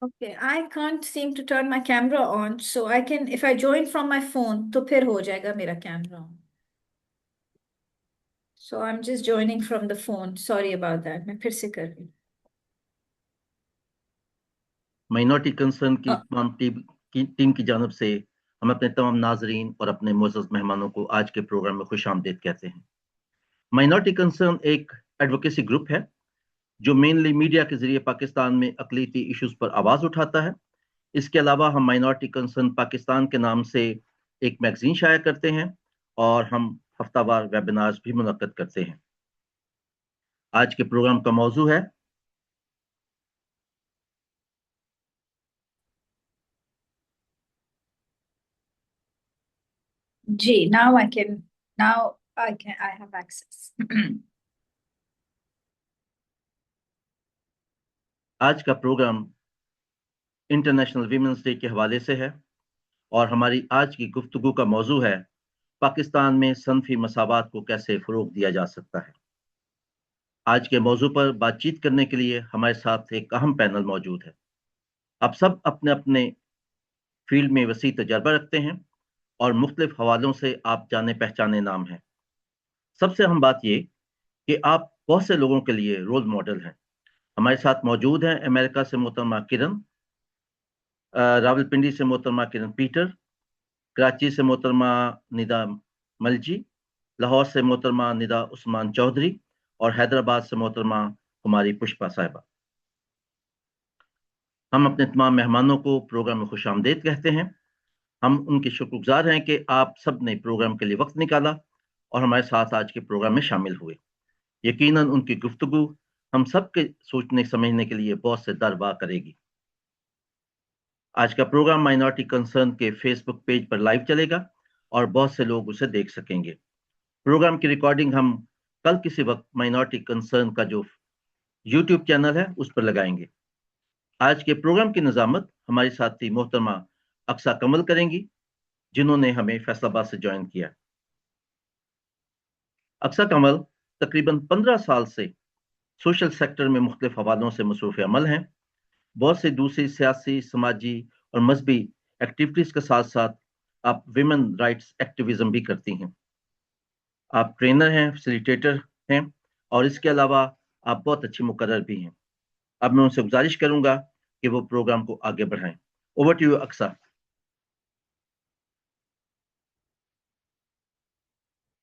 Okay, I can't seem to turn my camera on, so I can, if I join from my phone, तो फिर हो जाएगा मेरा camera on. So I'm just joining from the phone. Sorry about that. मैं फिर से कर रही हूँ. माइनॉरिटी कंसर्न की अ, तमाम टीम की जानब से हम अपने तमाम नाजरीन और अपने मुअज़्ज़ज़ मेहमानों को आज के प्रोग्राम में खुश आमदीद कहते हैं। माइनॉरिटी कंसर्न एक एडवोकेसी ग्रुप है जो मेनली मीडिया के जरिए पाकिस्तान में अक़लीती इश्यूज पर आवाज़ उठाता है। इसके अलावा हम माइनॉरिटी कंसर्न पाकिस्तान के नाम से एक मैगजीन शाया करते हैं और हम हफ्तावार वेबिनार्स भी मुनक्कद करते हैं। आज के प्रोग्राम का मौजू है जी, now I have access. आज का प्रोग्राम इंटरनेशनल वीमेंस डे के हवाले से है और हमारी आज की गुफ्तगू का मौजू है पाकिस्तान में सनफी मसावात को कैसे फ़रोग़ दिया जा सकता है। आज के मौजू पर बातचीत करने के लिए हमारे साथ एक अहम पैनल मौजूद है। आप सब अपने अपने फील्ड में वसी तजर्बा रखते हैं और मुख्तलिफ हवालों से आप जाने पहचाने नाम हैं। सबसे अहम बात ये कि आप बहुत से लोगों के लिए रोल मॉडल हैं। हमारे साथ मौजूद हैं अमेरिका से मोहतरमा किरण, रावलपिंडी से मोहतरमा किरण पीटर, कराची से मोहतरमा निदा मलजी, लाहौर से मोहतरमा निदा उस्मान चौधरी और हैदराबाद से मोहतरमा कुमारी पुष्पा साहिबा। हम अपने तमाम मेहमानों को प्रोग्राम में खुशामदीद कहते हैं। हम उनके शुक्रगुजार हैं कि आप सब ने प्रोग्राम के लिए वक्त निकाला और हमारे साथ आज के प्रोग्राम में शामिल हुए। यकीनन उनकी गुफ्तगू हम सब के सोचने समझने के लिए बहुत से दर वाह करेगी। आज का प्रोग्राम माइनॉरिटी कंसर्न के फेसबुक पेज पर लाइव चलेगा और बहुत से लोग उसे देख सकेंगे। प्रोग्राम की रिकॉर्डिंग हम कल किसी वक्त माइनॉरिटी कंसर्न का जो यूट्यूब चैनल है उस पर लगाएंगे। आज के प्रोग्राम की निजामत हमारी साथी मोहतरमा अक्सा कमल करेंगी, जिन्होंने हमें फैसलाबाद से ज्वाइन किया। अक्सा कमल तकरीबन 15 साल से सोशल सेक्टर में मुख्तलिफ हवालों से मसरूफ़ अमल हैं। बहुत से दूसरी सियासी, समाजी और मजहबी एक्टिविटीज़ के साथ साथ आप विमेन राइट्स एक्टिविज्म भी करती हैं। आप ट्रेनर हैं, फैसिलिटेटर हैं और इसके अलावा आप बहुत अच्छी मुकर्रर भी हैं। अब मैं उनसे गुजारिश करूंगा कि वो प्रोग्राम को आगे बढ़ाएं। Over to you Aqsa.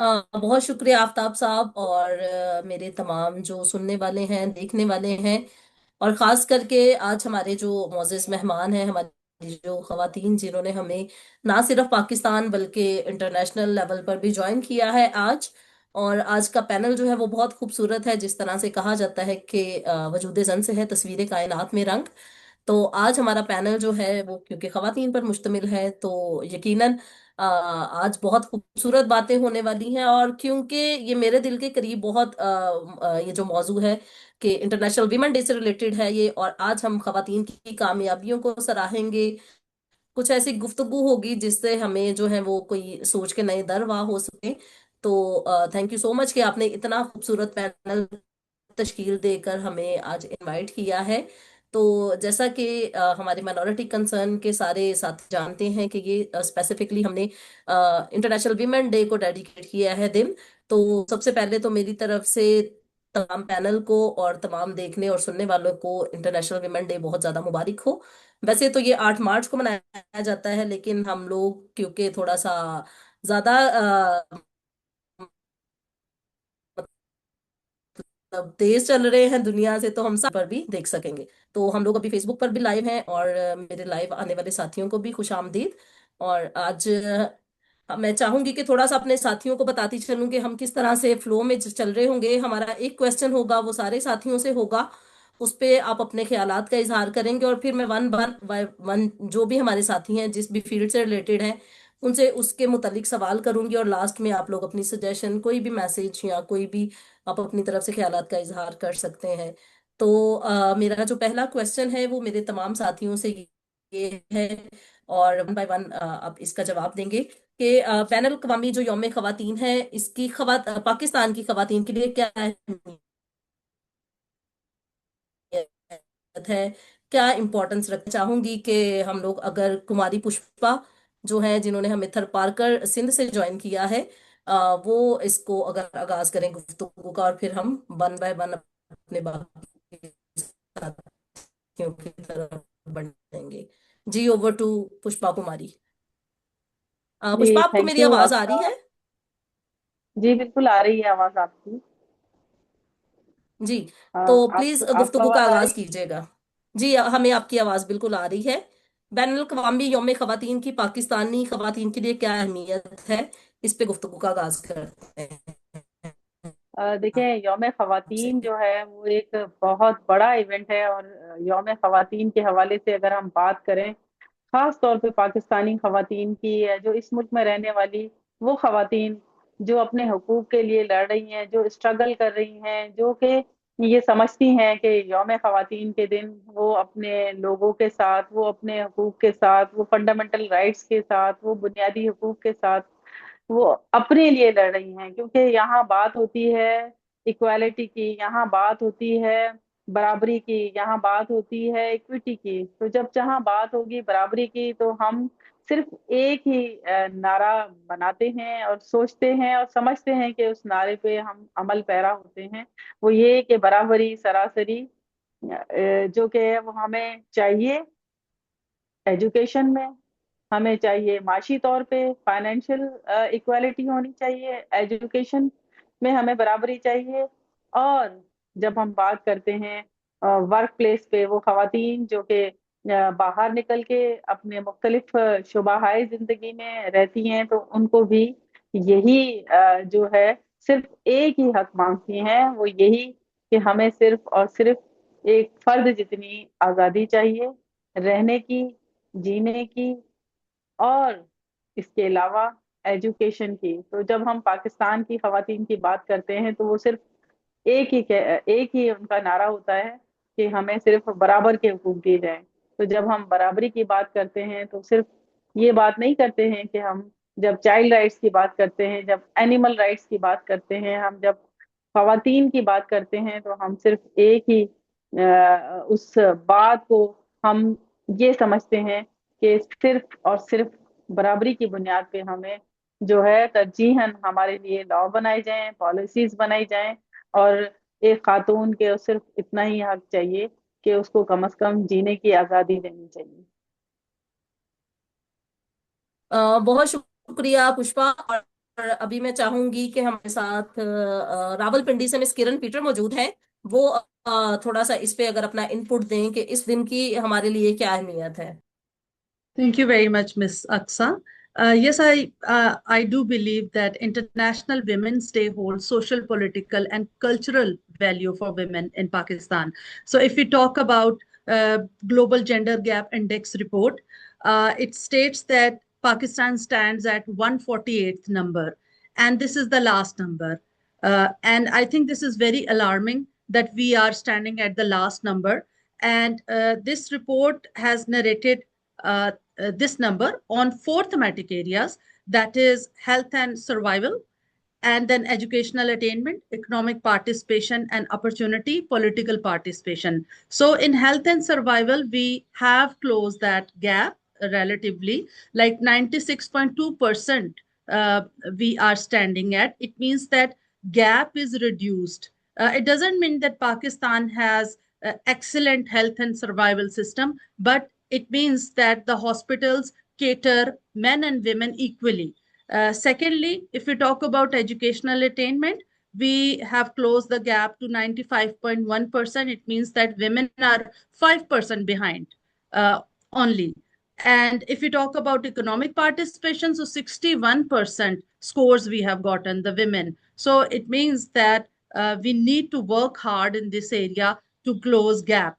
बहुत शुक्रिया आफ्ताब साहब और मेरे तमाम जो सुनने वाले हैं, देखने वाले हैं, और खास करके आज हमारे जो मोअज़्ज़ज़ मेहमान हैं, हमारी जो ख़वातीन जिन्होंने हमें ना सिर्फ पाकिस्तान बल्कि इंटरनेशनल लेवल पर भी ज्वाइन किया है आज। और आज का पैनल जो है वो बहुत खूबसूरत है। जिस तरह से कहा जाता है कि वजूद ज़न से है तस्वीर कायनात में रंग। तो आज हमारा पैनल जो है वो क्योंकि खवातीन पर मुश्तमिल है, तो यकीनन आज बहुत खूबसूरत बातें होने वाली हैं। और क्योंकि ये मेरे दिल के करीब बहुत ये जो मौजू है कि इंटरनेशनल वीमेन डे से रिलेटेड है ये, और आज हम खवातीन की कामयाबियों को सराहेंगे। कुछ ऐसी गुफ्तगू होगी जिससे हमें जो है वो कोई सोच के नए दर वाह हो सके। तो थैंक यू सो मच कि आपने इतना खूबसूरत पैनल तश्कील देकर हमें आज इनवाइट किया है। तो जैसा कि हमारे माइनॉरिटी कंसर्न के सारे साथी जानते हैं कि ये स्पेसिफिकली हमने इंटरनेशनल वीमेन डे को डेडिकेट किया है दिन। तो सबसे पहले तो मेरी तरफ से तमाम पैनल को और तमाम देखने और सुनने वालों को इंटरनेशनल वीमेन डे बहुत ज्यादा मुबारक हो। वैसे तो ये 8 मार्च को मनाया जाता है, लेकिन हम लोग क्योंकि थोड़ा सा ज्यादा अब तेज चल रहे हैं दुनिया से, तो हम सब पर भी देख सकेंगे। तो हम लोग अभी फेसबुक पर भी लाइव हैं, और मेरे लाइव आने वाले साथियों को भी खुश आमदीद। और आज मैं चाहूंगी कि थोड़ा सा अपने साथियों को बताती चलूं कि हम किस तरह से फ्लो में चल रहे होंगे। हमारा एक क्वेश्चन होगा, वो सारे साथियों से होगा। उस पे आप अपने ख्यालात का इजहार करेंगे, और फिर मैं वन वन वन जो भी हमारे साथी हैं जिस भी फील्ड से रिलेटेड हैं उनसे उसके मुतालिक सवाल करूंगी। और लास्ट में आप लोग अपनी सजेशन, कोई भी मैसेज या कोई भी आप अपनी तरफ से ख्यालात का इजहार कर सकते हैं। तो मेरा जो पहला क्वेश्चन है वो मेरे तमाम साथियों से ये है, और वन बाय वन आप इसका जवाब देंगे कि पैनल कवामी जो यौम खवातीन है इसकी पाकिस्तान की खवातीन के लिए क्या अहमियत है, क्या इम्पोर्टेंस रखना चाहूंगी कि हम लोग अगर कुमारी पुष्पा जो है जिन्होंने हमें थर पारकर सिंध से ज्वाइन किया है, वो इसको अगर आगाज करें गुफ्तगू का, और फिर हम वन बाय वन अपने बाकी साथियों की तरफ बढ़ेंगे। जी, ओवर टू पुष्पा कुमारी। जी पुष्पा, आपको थैंक मेरी यू आवाज आ रही आपका। है? जी बिल्कुल आ रही है आवाज आपकी। जी, तो प्लीज आपको गुफ्तगू का आवाज आ आगाज रही है। कीजिएगा। जी, हमें आपकी आवाज बिल्कुल आ रही है। बैनुल अवी यौम खवातीन की पाकिस्तानी खवातीन के लिए क्या अहमियत है, इस पे गुफ्तगू का आगाज करते हैं देखिए यौम आपसे। खवातीन जो है वो एक बहुत बड़ा इवेंट है, और यौम खवातीन के हवाले से अगर हम बात करें, खास तौर पे पाकिस्तानी खवातीन की, जो इस मुल्क में रहने वाली वो खवातीन जो अपने हकूक के लिए लड़ रही हैं, जो स्ट्रगल कर रही हैं, जो कि ये समझती हैं कि यौम खवातीन के दिन वो अपने लोगों के साथ, वो अपने हकूक के साथ, वो फंडामेंटल राइट्स के साथ, वो बुनियादी हकूक के साथ वो अपने लिए लड़ रही हैं। क्योंकि यहाँ बात होती है इक्वालिटी की, यहाँ बात होती है बराबरी की, यहाँ बात होती है इक्विटी की। तो जब जहाँ बात होगी बराबरी की, तो हम सिर्फ एक ही नारा बनाते हैं और सोचते हैं और समझते हैं कि उस नारे पे हम अमल पैरा होते हैं। वो ये कि बराबरी सरासरी जो कि है वो हमें चाहिए एजुकेशन में, हमें चाहिए माशी तौर पे फाइनेंशियल इक्वालिटी होनी चाहिए, एजुकेशन में हमें बराबरी चाहिए। और जब हम बात करते हैं वर्क प्लेस पे, वो खवातीन जो कि बाहर निकल के अपने मुख्तलिफ शुबाहाई जिंदगी में रहती हैं, तो उनको भी यही जो है सिर्फ एक ही हक मांगती हैं, वो यही कि हमें सिर्फ और सिर्फ एक फर्द जितनी आज़ादी चाहिए रहने की, जीने की, और इसके अलावा एजुकेशन की। तो जब हम पाकिस्तान की खवातीन की बात करते हैं, तो वो सिर्फ एक ही उनका नारा होता है कि हमें सिर्फ बराबर के हुकूक दिए जाएं। तो जब हम बराबरी की बात करते हैं, तो सिर्फ ये बात नहीं करते हैं कि हम जब चाइल्ड राइट्स की बात करते हैं, जब एनिमल राइट्स की बात करते हैं, हम जब खवातीन की बात करते हैं, तो हम सिर्फ एक ही उस बात को हम ये समझते हैं कि सिर्फ और सिर्फ बराबरी की बुनियाद पे हमें जो है तरजीहन हमारे लिए लॉ बनाए जाएं, पॉलिसीज बनाई जाएं, और एक खातून के सिर्फ इतना ही हक चाहिए कि उसको कम से कम जीने की आज़ादी देनी चाहिए। बहुत शुक्रिया पुष्पा। और अभी मैं चाहूंगी कि हमारे साथ रावलपिंडी से मिस किरण पीटर मौजूद है। वो थोड़ा सा इस पे अगर अपना इनपुट दें कि इस दिन की हमारे लिए क्या अहमियत है। Thank you very much, Miss Aksa. Yes, I do believe that International Women's Day holds social, political, and cultural value for women in Pakistan. So, if we talk about Global Gender Gap Index report, it states that Pakistan stands at 148th number, and this is the last number. And I think this is very alarming that we are standing at the last number. And this report has narrated this number on four thematic areas, that is health and survival, and then educational attainment, economic participation and opportunity, political participation. So in health and survival, we have closed that gap relatively, like 96.2% we are standing at. It means that gap is reduced. It doesn't mean that Pakistan has excellent health and survival system, but it means that the hospitals cater men and women equally. Secondly, if we talk about educational attainment, we have closed the gap to 95.1%. It means that women are 5% behind only. And if we talk about economic participation, so 61% scores we have gotten, the women. So it means that we need to work hard in this area to close gap.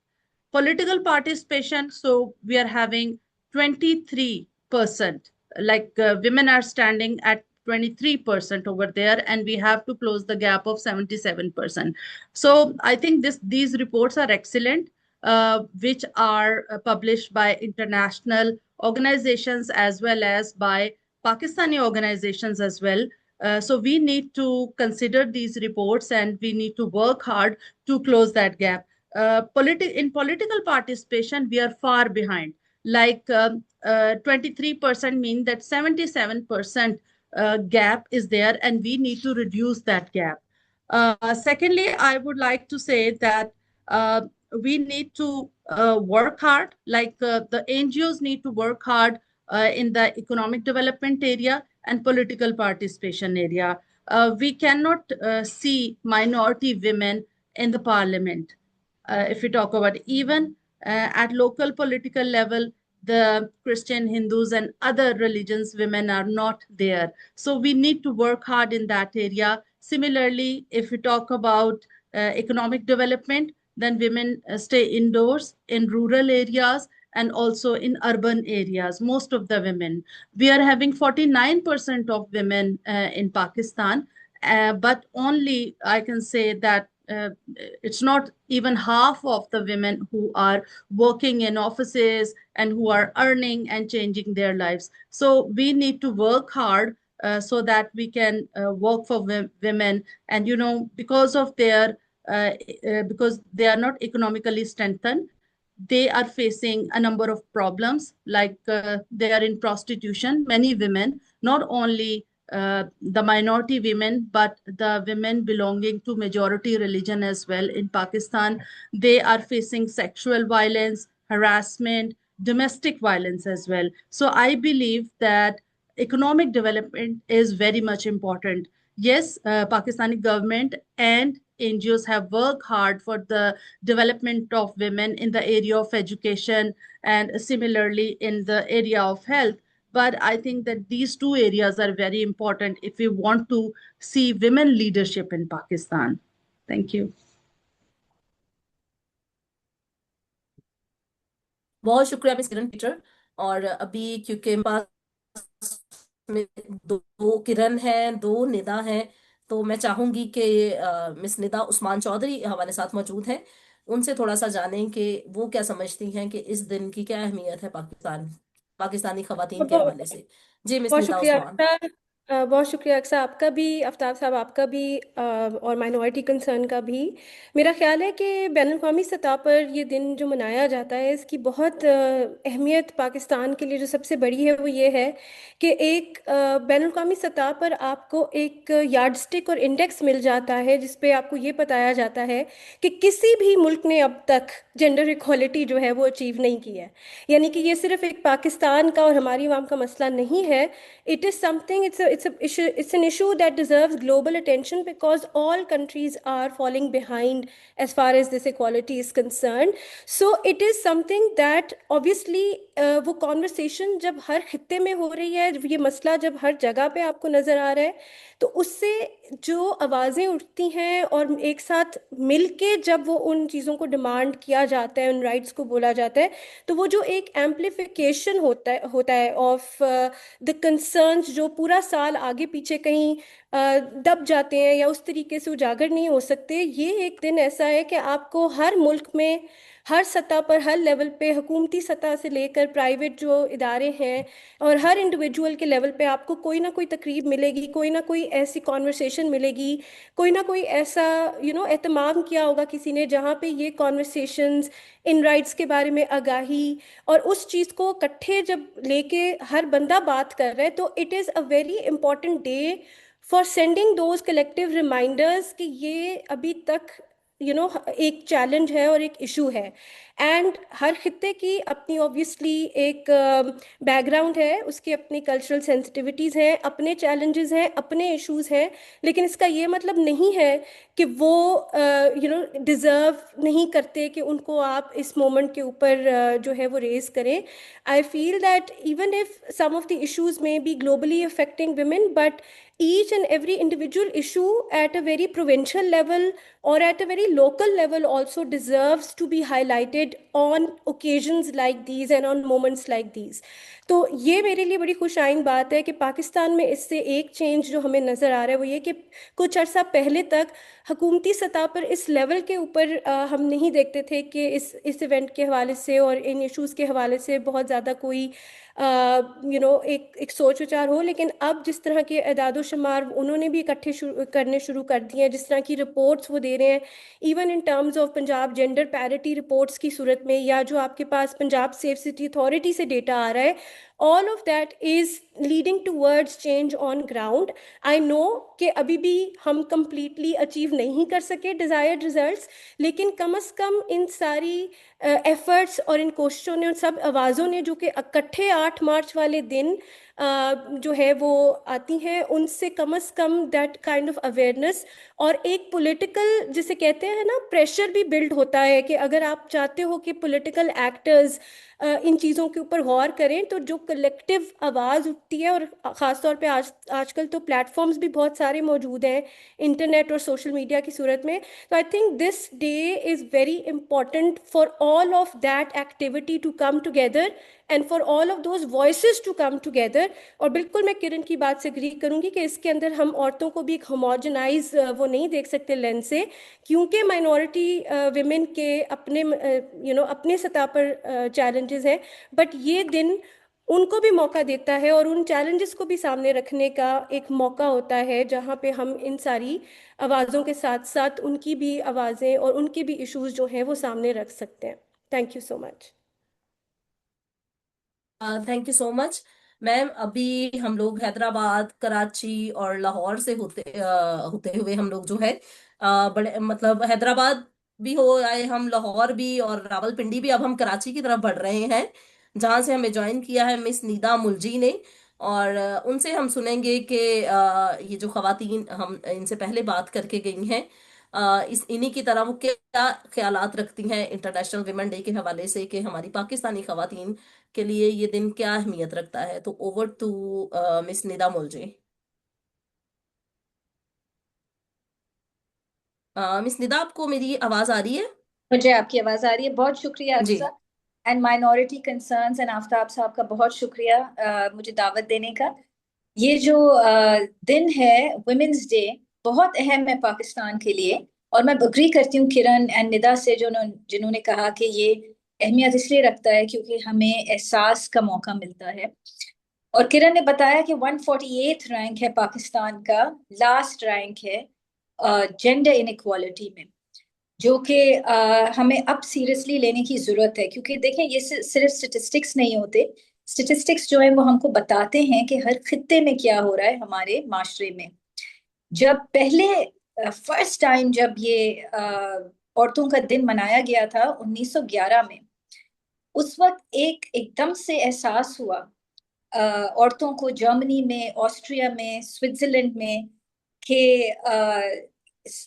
Political participation, so we are having 23%, like women are standing at 23% over there, and we have to close the gap of 77%. So I think these reports are excellent, which are published by international organizations as well as by Pakistani organizations as well. So we need to consider these reports and we need to work hard to close that gap. in political participation, we are far behind. Like 23% mean that 77% gap is there, and we need to reduce that gap. Secondly, I would like to say that uh, we need to work hard, like the NGOs need to work hard in the economic development area and political participation area. We cannot see minority women in the parliament. If we talk about even at local political level, the Christian, Hindus, and other religions, women are not there. So we need to work hard in that area. Similarly, if we talk about economic development, then women stay indoors in rural areas and also in urban areas. Most of the women, we are having 49% of women in Pakistan, but only I can say that it's not even half of the women who are working in offices and who are earning and changing their lives. So we need to work hard so that we can work for women. And because of their because they are not economically strengthened, they are facing a number of problems, like they are in prostitution. Many women, not only the minority women, but the women belonging to majority religion as well in Pakistan, they are facing sexual violence, harassment, domestic violence as well. So I believe that economic development is very much important. Yes, Pakistani government and NGOs have worked hard for the development of women in the area of education and similarly in the area of health. But I think that these two areas are very important if we want to see women leadership in Pakistan. Thank you. बहुत शुक्रिया miss Kiran Peter. और अभी क्योंकि पास में दो किरण हैं, दो निदा हैं, तो मैं चाहूंगी कि मिस निदा उस्मान चौधरी हमारे साथ मौजूद हैं, उनसे थोड़ा सा जानें कि वो क्या समझती हैं कि इस दिन की क्या अहमियत है पाकिस्तानी खवातीन के बहुत हवाले से। जी मिस बहुत निदा शुक्रिया उस्मान। अक्सर। बहुत शुक्रिया अक्सर, आपका भी, आफ्ताब साहब आपका भी, और माइनॉरिटी कंसर्न का भी। मेरा ख्याल है कि बैनुल-अक़वामी सतह पर ये दिन जो मनाया जाता है, इसकी बहुत अहमियत पाकिस्तान के लिए जो सबसे बड़ी है वो ये है कि एक बैनुल-अक़वामी सतह पर आपको एक यार्डस्टिक और इंडेक्स मिल जाता है जिस पे आपको ये बताया जाता है कि किसी भी मुल्क ने अब तक जेंडर इक्वालिटी जो है वो अचीव नहीं की है। यानी कि ये सिर्फ एक पाकिस्तान का और हमारी आवाम का मसला नहीं है। It is something, it's an issue that deserves global attention because all countries are falling behind as far as this equality is concerned. So it is something that obviously वो conversation जब हर खित्ते में हो रही है, ये मसला जब हर जगह पे आपको नजर आ रहा है, तो उससे जो आवाज़ें उठती हैं और एक साथ मिलके जब वो उन चीज़ों को डिमांड किया जाता है, उन राइट्स को बोला जाता है, तो वो जो एक एम्पलीफिकेशन होता है ऑफ द कंसर्न्स जो पूरा साल आगे पीछे कहीं दब जाते हैं या उस तरीके से उजागर नहीं हो सकते। ये एक दिन ऐसा है कि आपको हर मुल्क में हर सतह पर, हर लेवल पे, हुकूमती सतह से लेकर प्राइवेट जो इदारे हैं और हर इंडिविजुअल के लेवल पे आपको कोई ना कोई तकरीब मिलेगी, कोई ना कोई ऐसी कॉन्वर्सेशन मिलेगी, कोई ना कोई ऐसा एहतमाम किया होगा किसी ने जहाँ पे ये कॉन्वर्सेशंस, इन राइट्स के बारे में आगाही और उस चीज़ को इकट्ठे जब लेके हर बंदा बात कर रहा है, तो it is a very important day for sending those collective reminders कि ये अभी तक एक चैलेंज है और एक इशू है। एंड हर खित्ते की अपनी ऑब्वियसली एक बैकग्राउंड है, उसकी अपनी कल्चरल सेंसिटिविटीज़ हैं, अपने चैलेंजेस हैं, अपने इश्यूज हैं, लेकिन इसका ये मतलब नहीं है कि वो डिज़र्व नहीं करते कि उनको आप इस मोमेंट के ऊपर जो है वो रेज करें। I feel that even if some of the issues may be globally affecting women, but each and every individual issue at a very provincial level or at a very local level also deserves to be highlighted on occasions like these and on moments like these. तो ये मेरे लिए बड़ी खुशाइन बात है कि पाकिस्तान में इससे एक चेंज जो हमें नज़र आ रहा है वो ये कि कुछ अर्सा पहले तक हुकूमती सतह पर इस लेवल के ऊपर हम नहीं देखते थे कि इस इवेंट के हवाले से और इन इश्यूज़ के हवाले से बहुत ज़्यादा कोई एक एक सोच विचार हो, लेकिन अब जिस तरह के एदाद शुमार उन्होंने भी इकट्ठे करने शुरू कर दिए हैं, जिस तरह की रिपोर्ट्स वो दे रहे हैं, even in terms of Punjab gender parity reports की सूरत में, या जो आपके पास पंजाब सेफ सिटी अथॉरिटी से डेटा आ रहा है, all of that is leading towards change on ground. I know कि अभी भी हम कंप्लीटली अचीव नहीं कर सके डिज़ायर्ड रिजल्ट्स, लेकिन कम अज़ कम इन सारी एफर्ट्स और इन कोशिशों ने, उन सब आवाज़ों ने जो कि इकट्ठे 8 मार्च वाले दिन जो है वो आती हैं, उनसे कम से कम दैट काइंड ऑफ अवेयरनेस और एक पॉलिटिकल जिसे कहते हैं ना प्रेशर भी बिल्ड होता है कि अगर आप चाहते हो कि पॉलिटिकल एक्टर्स इन चीज़ों के ऊपर गौर करें, तो जो कलेक्टिव आवाज़ उठती है, और ख़ास तौर पे आजकल तो प्लेटफॉर्म्स भी बहुत सारे मौजूद हैं इंटरनेट और सोशल मीडिया की सूरत में। तो I think this day is very important for all of that activity to come together and for all of those voices to come together. और बिल्कुल मैं किरण की बात से एग्री करूंगी कि इसके अंदर हम औरतों को भी एक होमोजेनाइज वो नहीं देख सकते लेंस से, क्योंकि माइनॉरिटी विमेन के अपने अपने सतह पर चैलेंजेस हैं, बट ये दिन उनको भी मौका देता है और उन चैलेंजेस को भी सामने रखने का एक मौका होता है, जहाँ पे हम इन सारी आवाज़ों के साथ साथ उनकी भी आवाज़ें और उनके भी इश्यूज जो हैं वो सामने रख सकते हैं। Thank you so much. Thank you so much ma'am. अभी हम लोग हैदराबाद, कराची और लाहौर से होते हुए हम लोग जो है बड़े मतलब हैदराबाद भी हो आए हम, लाहौर भी और रावलपिंडी भी, अब हम कराची की तरफ बढ़ रहे हैं, जहाँ से हमें ज्वाइन किया है मिस निदा मुलजी ने। और उनसे हम सुनेंगे कि ये जो खवातीन हम इनसे पहले बात करके गई हैं, इस इन्हीं की तरह वो क्या ख्यालात रखती हैं इंटरनेशनल विमेन डे के हवाले से, कि हमारी पाकिस्तानी खवातीन के लिए ये दिन क्या अहमियत रखता है। तो over to miss Nida Mulji. Miss Nida, आपको मेरी आवाज आ रही है? मुझे आपकी आवाज आ रही है। बहुत शुक्रिया जी। Aqsa and minority concerns and Aftab साहब का बहुत शुक्रिया मुझे दावत देने का। ये जो दिन है वुमेन्स डे, बहुत अहम है पाकिस्तान के लिए। और मैं अग्री करती हूँ किरण एंड निदा से जो जिन्होंने कहा कि ये अहमियत इसलिए रखता है क्योंकि हमें एहसास का मौका मिलता है। और किरण ने बताया कि 148th रैंक है पाकिस्तान का, लास्ट रैंक है जेंडर इनइक्वालिटी में, जो कि हमें अब सीरियसली लेने की जरूरत है। क्योंकि देखें, ये सिर्फ स्टेटिस्टिक्स नहीं होते। स्टेटिस्टिक्स जो है वो हमको बताते हैं कि हर खित्ते में क्या हो रहा है हमारे माशरे में। जब पहले फर्स्ट टाइम जब ये औरतों का दिन मनाया गया था 1911 में, उस वक्त एकदम से एहसास हुआ औरतों को जर्मनी में, ऑस्ट्रिया में, स्विट्जरलैंड में, कि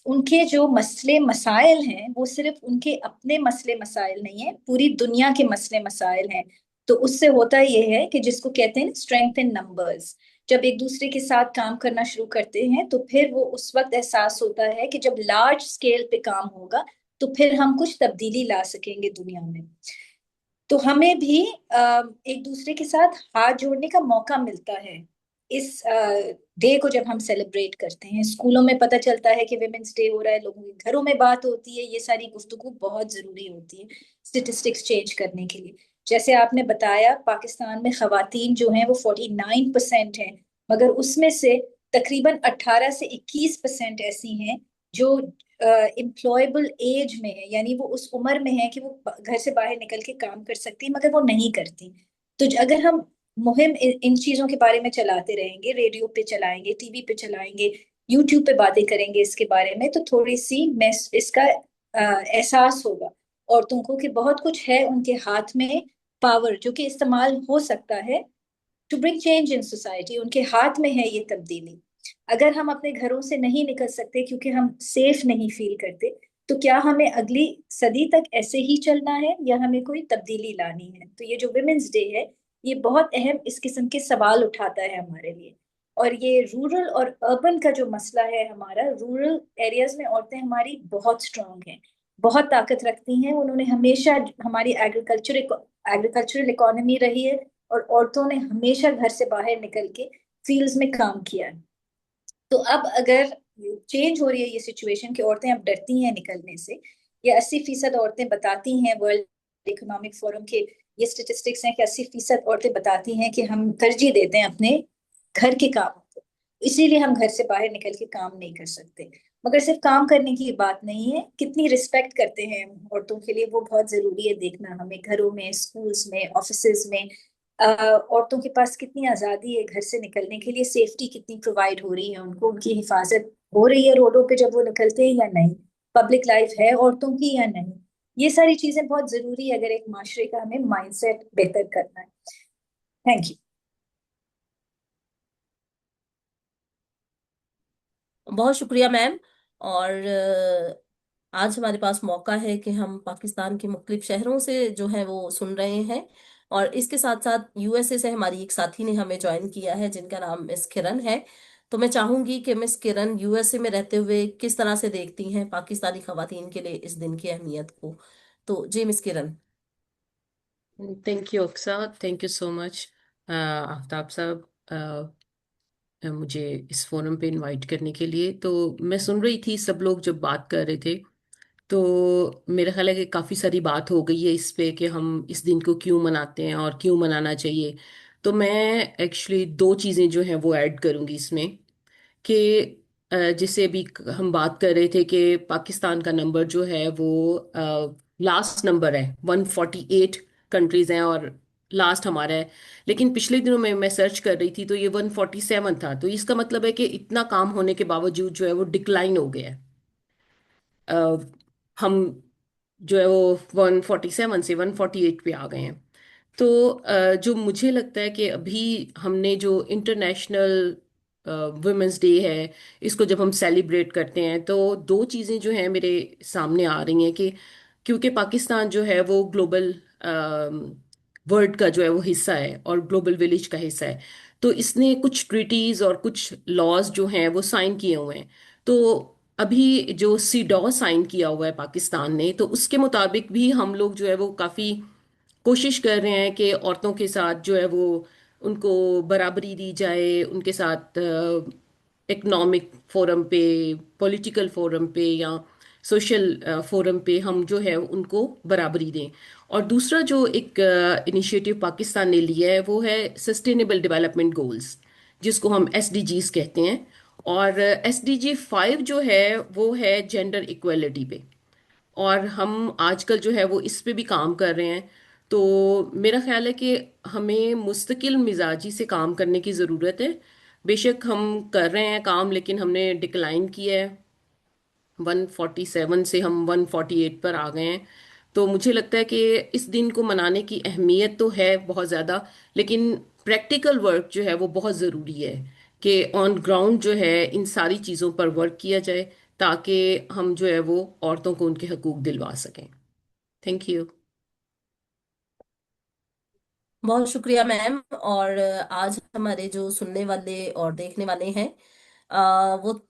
उनके जो मसले मसाइल हैं वो सिर्फ उनके अपने मसले मसाइल नहीं है, पूरी दुनिया के मसले मसाइल हैं। तो उससे होता ये है कि जिसको कहते हैं स्ट्रेंथ इन नंबर्स, जब एक दूसरे के साथ काम करना शुरू करते हैं तो फिर वो उस वक्त एहसास होता है कि जब लार्ज स्केल पे काम होगा तो फिर हम कुछ तब्दीली ला सकेंगे दुनिया में। तो हमें भी एक दूसरे के साथ हाथ जोड़ने का मौका मिलता है इस डे को जब हम सेलिब्रेट करते हैं। स्कूलों में पता चलता है कि विमेंस डे हो रहा है, लोगों के घरों में बात होती है, ये सारी गुफ्तगू बहुत जरूरी होती है स्टेटिस्टिक्स चेंज करने के लिए। जैसे आपने बताया, पाकिस्तान में खवातीन जो हैं वो 49% हैं, मगर उसमें से तकरीबन 18 से 21% ऐसी हैं जो एम्प्लॉयबल एज में है, यानी वो उस उम्र में है कि वो घर से बाहर निकल के काम कर सकती है, मगर वो नहीं करती। तो अगर हम मुहिम इन चीजों के बारे में चलाते रहेंगे, रेडियो पे चलाएंगे, टीवी पे चलाएंगे, यूट्यूब पे बातें करेंगे इसके बारे में, तो थोड़ी सी इसका एहसास होगा औरतों को कि बहुत कुछ है उनके हाथ में, पावर जो कि इस्तेमाल हो सकता है to bring change in society. उनके हाथ में है ये तब्दीली। अगर हम अपने घरों से नहीं निकल सकते क्योंकि हम सेफ नहीं फील करते, तो क्या हमें अगली सदी तक ऐसे ही चलना है या हमें कोई तब्दीली लानी है? तो ये जो विमेंस डे है, ये बहुत अहम इस किस्म के सवाल उठाता है हमारे लिए। और ये रूरल और अर्बन का जो मसला है, हमारा रूरल एरियाज में औरतें हमारी बहुत स्ट्रांग हैं, बहुत ताकत रखती हैं। उन्होंने हमेशा, हमारी एग्रीकल्चरल इकोनॉमी रही है और औरतों ने हमेशा घर से बाहर निकल के फील्ड्स में काम किया है। तो अब अगर चेंज हो रही है ये सिचुएशन कि औरतें अब डरती हैं निकलने से, या 80% औरतें बताती हैं वर्ल्ड इकोनॉमिक फोरम के ये स्टेटिस्टिक्स हैं कि 80% औरतें बताती हैं कि हम तरजीह देते हैं अपने घर के कामों को, इसीलिए हम घर से बाहर निकल के काम नहीं कर सकते। मगर सिर्फ काम करने की बात नहीं है, कितनी रिस्पेक्ट करते हैं औरतों के लिए, वो बहुत जरूरी है देखना हमें। घरों में, स्कूल्स में, ऑफिसेज में औरतों के पास कितनी आजादी है घर से निकलने के लिए, सेफ्टी कितनी प्रोवाइड हो रही है उनको, उनकी हिफाजत हो रही है रोडों पे जब वो निकलते हैं या नहीं, पब्लिक लाइफ है औरतों की या नहीं। ये सारी चीजें बहुत जरूरी है अगर एक माशरे का हमें माइंडसेट बेहतर करना है। Thank you. बहुत शुक्रिया मैम। और आज हमारे पास मौका है कि हम पाकिस्तान के मुख्तलिफ शहरों से जो है वो सुन रहे हैं, और इसके साथ साथ यूएसए से हमारी एक साथी ने हमें ज्वाइन किया है जिनका नाम मिस किरण है। तो मैं चाहूंगी कि मिस किरण यूएसए में रहते हुए किस तरह से देखती हैं पाकिस्तानी खवातीन के लिए इस दिन की अहमियत को। तो जी miss Kiran. Thank you Aqsa, thank you so much Aftab साहब, मुझे इस फोरम पे इनवाइट करने के लिए। तो मैं सुन रही थी सब लोग जब बात कर रहे थे, तो मेरा ख्याल है कि काफ़ी सारी बात हो गई है इस पे कि हम इस दिन को क्यों मनाते हैं और क्यों मनाना चाहिए। तो मैं एक्चुअली दो चीज़ें जो हैं वो ऐड करूँगी इसमें कि जैसे अभी हम बात कर रहे थे कि पाकिस्तान का नंबर जो है वो लास्ट नंबर है, 148 कंट्रीज हैं और लास्ट हमारा है। लेकिन पिछले दिनों में मैं सर्च कर रही थी तो ये 147 था, तो इसका मतलब है कि इतना काम होने के बावजूद जो है वो डिक्लाइन हो गया है। अ, हम जो है वो 147 से 148 पे आ गए हैं। तो जो मुझे लगता है कि अभी हमने जो इंटरनेशनल वुमेंस डे है, इसको जब हम सेलिब्रेट करते हैं तो दो चीज़ें जो हैं मेरे सामने आ रही हैं कि क्योंकि पाकिस्तान जो है वो ग्लोबल वर्ल्ड का जो है वो हिस्सा है और ग्लोबल विलेज का हिस्सा है, तो इसने कुछ ट्रीटीज और कुछ लॉज जो हैं वो साइन किए हुए हैं। तो अभी जो सीडॉ साइन किया हुआ है पाकिस्तान ने, तो उसके मुताबिक भी हम लोग जो है वो काफ़ी कोशिश कर रहे हैं कि औरतों के साथ जो है वो उनको बराबरी दी जाए, उनके साथ इकोनॉमिक फोरम पे, पॉलिटिकल फोरम पे या सोशल फोरम पे हम जो है उनको बराबरी दें। और दूसरा जो एक इनिशिएटिव पाकिस्तान ने लिया है वो है सस्टेनेबल डेवलपमेंट गोल्स, जिसको हम एसडीजीज कहते हैं। और एसडीजी 5 जो है वो है जेंडर इक्वलिटी पे, और हम आजकल जो है वो इस पे भी काम कर रहे हैं। तो मेरा ख्याल है कि हमें मुस्तकिल मिजाजी से काम करने की ज़रूरत है। बेशक हम कर रहे हैं काम, लेकिन हमने डिक्लाइन किया है, 147 से हम 148 पर आ गए हैं। तो मुझे लगता है कि इस दिन को मनाने की अहमियत तो है बहुत ज़्यादा, लेकिन प्रैक्टिकल वर्क जो है वो बहुत ज़रूरी है कि ऑन ग्राउंड जो है इन सारी चीज़ों पर वर्क किया जाए, ताकि हम जो है वो औरतों को उनके हकूक दिलवा सकें। Thank you. बहुत शुक्रिया मैम। और आज हमारे जो सुनने वाले और देखने वाले हैं वो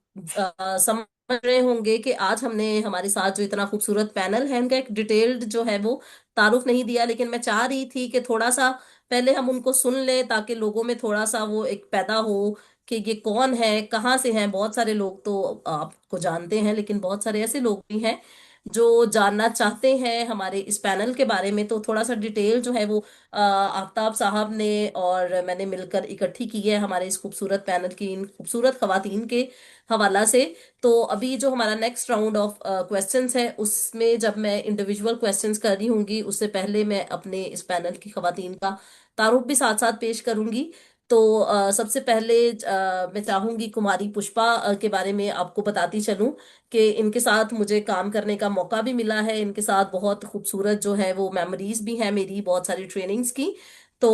समझ रहे होंगे कि आज हमने हमारे साथ जो इतना खूबसूरत पैनल है उनका एक डिटेल्ड जो है वो तारुफ नहीं दिया, लेकिन मैं चाह रही थी कि थोड़ा सा पहले हम उनको सुन लें ताकि लोगों में थोड़ा सा वो एक पैदा हो कि ये कौन है, कहाँ से हैं। बहुत सारे लोग तो आपको जानते हैं, लेकिन बहुत सारे ऐसे लोग भी हैं जो जानना चाहते हैं हमारे इस पैनल के बारे में। तो थोड़ा सा डिटेल जो है वो आफ्ताब साहब ने और मैंने मिलकर इकट्ठी की है हमारे इस खूबसूरत पैनल की इन खूबसूरत खवातीन के हवाला से। तो अभी जो हमारा नेक्स्ट राउंड ऑफ क्वेश्चंस है उसमें जब मैं इंडिविजुअल क्वेश्चंस कर रही होंगी, उससे पहले मैं अपने इस पैनल की खवातीन का तारुफ भी साथ साथ पेश करूंगी। तो सबसे पहले मैं चाहूंगी कुमारी पुष्पा के बारे में आपको बताती चलूं कि इनके साथ मुझे काम करने का मौका भी मिला है। इनके साथ बहुत खूबसूरत जो है वो मेमोरीज भी हैं मेरी, बहुत सारी ट्रेनिंग्स की। तो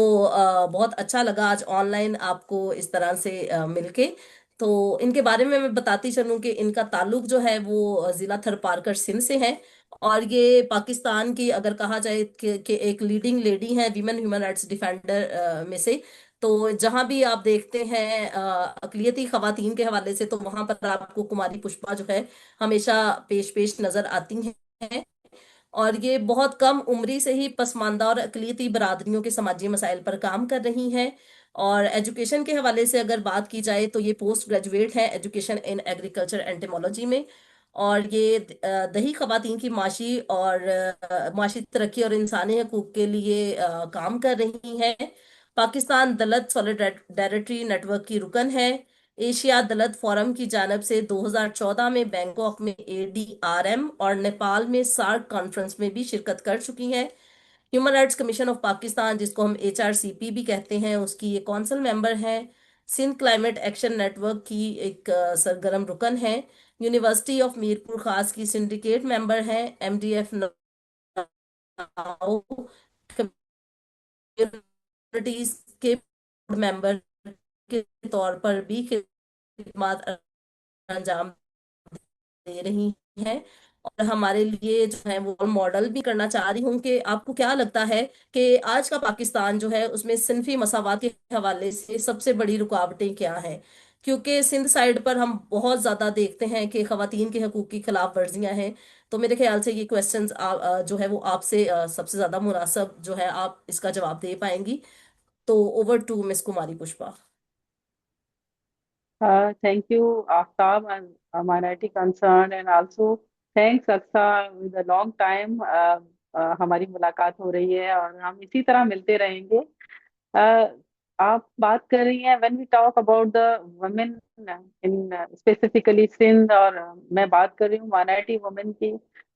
बहुत अच्छा लगा आज ऑनलाइन आपको इस तरह से मिलके। तो इनके बारे में मैं बताती चलूं कि इनका ताल्लुक जो है वो जिला थरपारकर सिंध से है, और ये पाकिस्तान की अगर कहा जाए कि एक लीडिंग लेडी है वीमेन ह्यूमन राइट्स डिफेंडर में से। तो जहां भी आप देखते हैं अकलियती खवातीन के हवाले से, तो वहां पर आपको कुमारी पुष्पा जो है हमेशा पेश पेश नजर आती हैं। और ये बहुत कम उम्री से ही पसमानदा और अकलियती बरादरियों के समाजी मसाइल पर काम कर रही हैं। और एजुकेशन के हवाले से अगर बात की जाए तो ये पोस्ट ग्रेजुएट है education in agriculture and technology में। और ये दही खवातीन की माशी और माशी तरक्की और इंसानी हकूक के लिए काम कर रही हैं। पाकिस्तान दलित सॉलिडारिटी नेटवर्क की रुकन है। एशिया दलित फोरम की जानब से 2014 में बैंकॉक में ADRM और नेपाल में सार्क कॉन्फ्रेंस में भी शिरकत कर चुकी हैं। Human rights commission of Pakistan, जिसको हम HRCP भी कहते हैं, उसकी ये कौंसल मेंबर है। सिंध क्लाइमेट एक्शन नेटवर्क की एक सरगर्म रुकन है। यूनिवर्सिटी ऑफ मीरपुर खास की सिंडिकेट मेंबर है। MDF कम्युनिटीज के मेंबर के तौर पर भी खिदमत अंजाम दे रही हैं। और हमारे लिए जो है वो रोल मॉडल भी करना चाह रही हूँ कि आपको क्या लगता है कि आज का पाकिस्तान जो है उसमें सिंफी मसावात के हवाले से सबसे बड़ी रुकावटें क्या हैं? क्योंकि सिंध साइड पर हम बहुत ज्यादा देखते हैं कि खवातीन के हकूक की खिलाफ वर्जियां हैं। तो मेरे ख्याल से ये क्वेश्चंस जो है वो आपसे सबसे ज्यादा मुनासिब जो है, आप इसका जवाब दे पाएंगी। तो over to miss Kumari Pushpa. Thank you, Aftab, and Minority Concern, and also thanks Aksa. With a long time, हमारी मुलाकात हो रही है और हम इसी तरह मिलते रहेंगे। uh, आप बात कर रही हैं when we talk about the women in specifically Sindh, और मैं बात कर रही हूँ minority women की।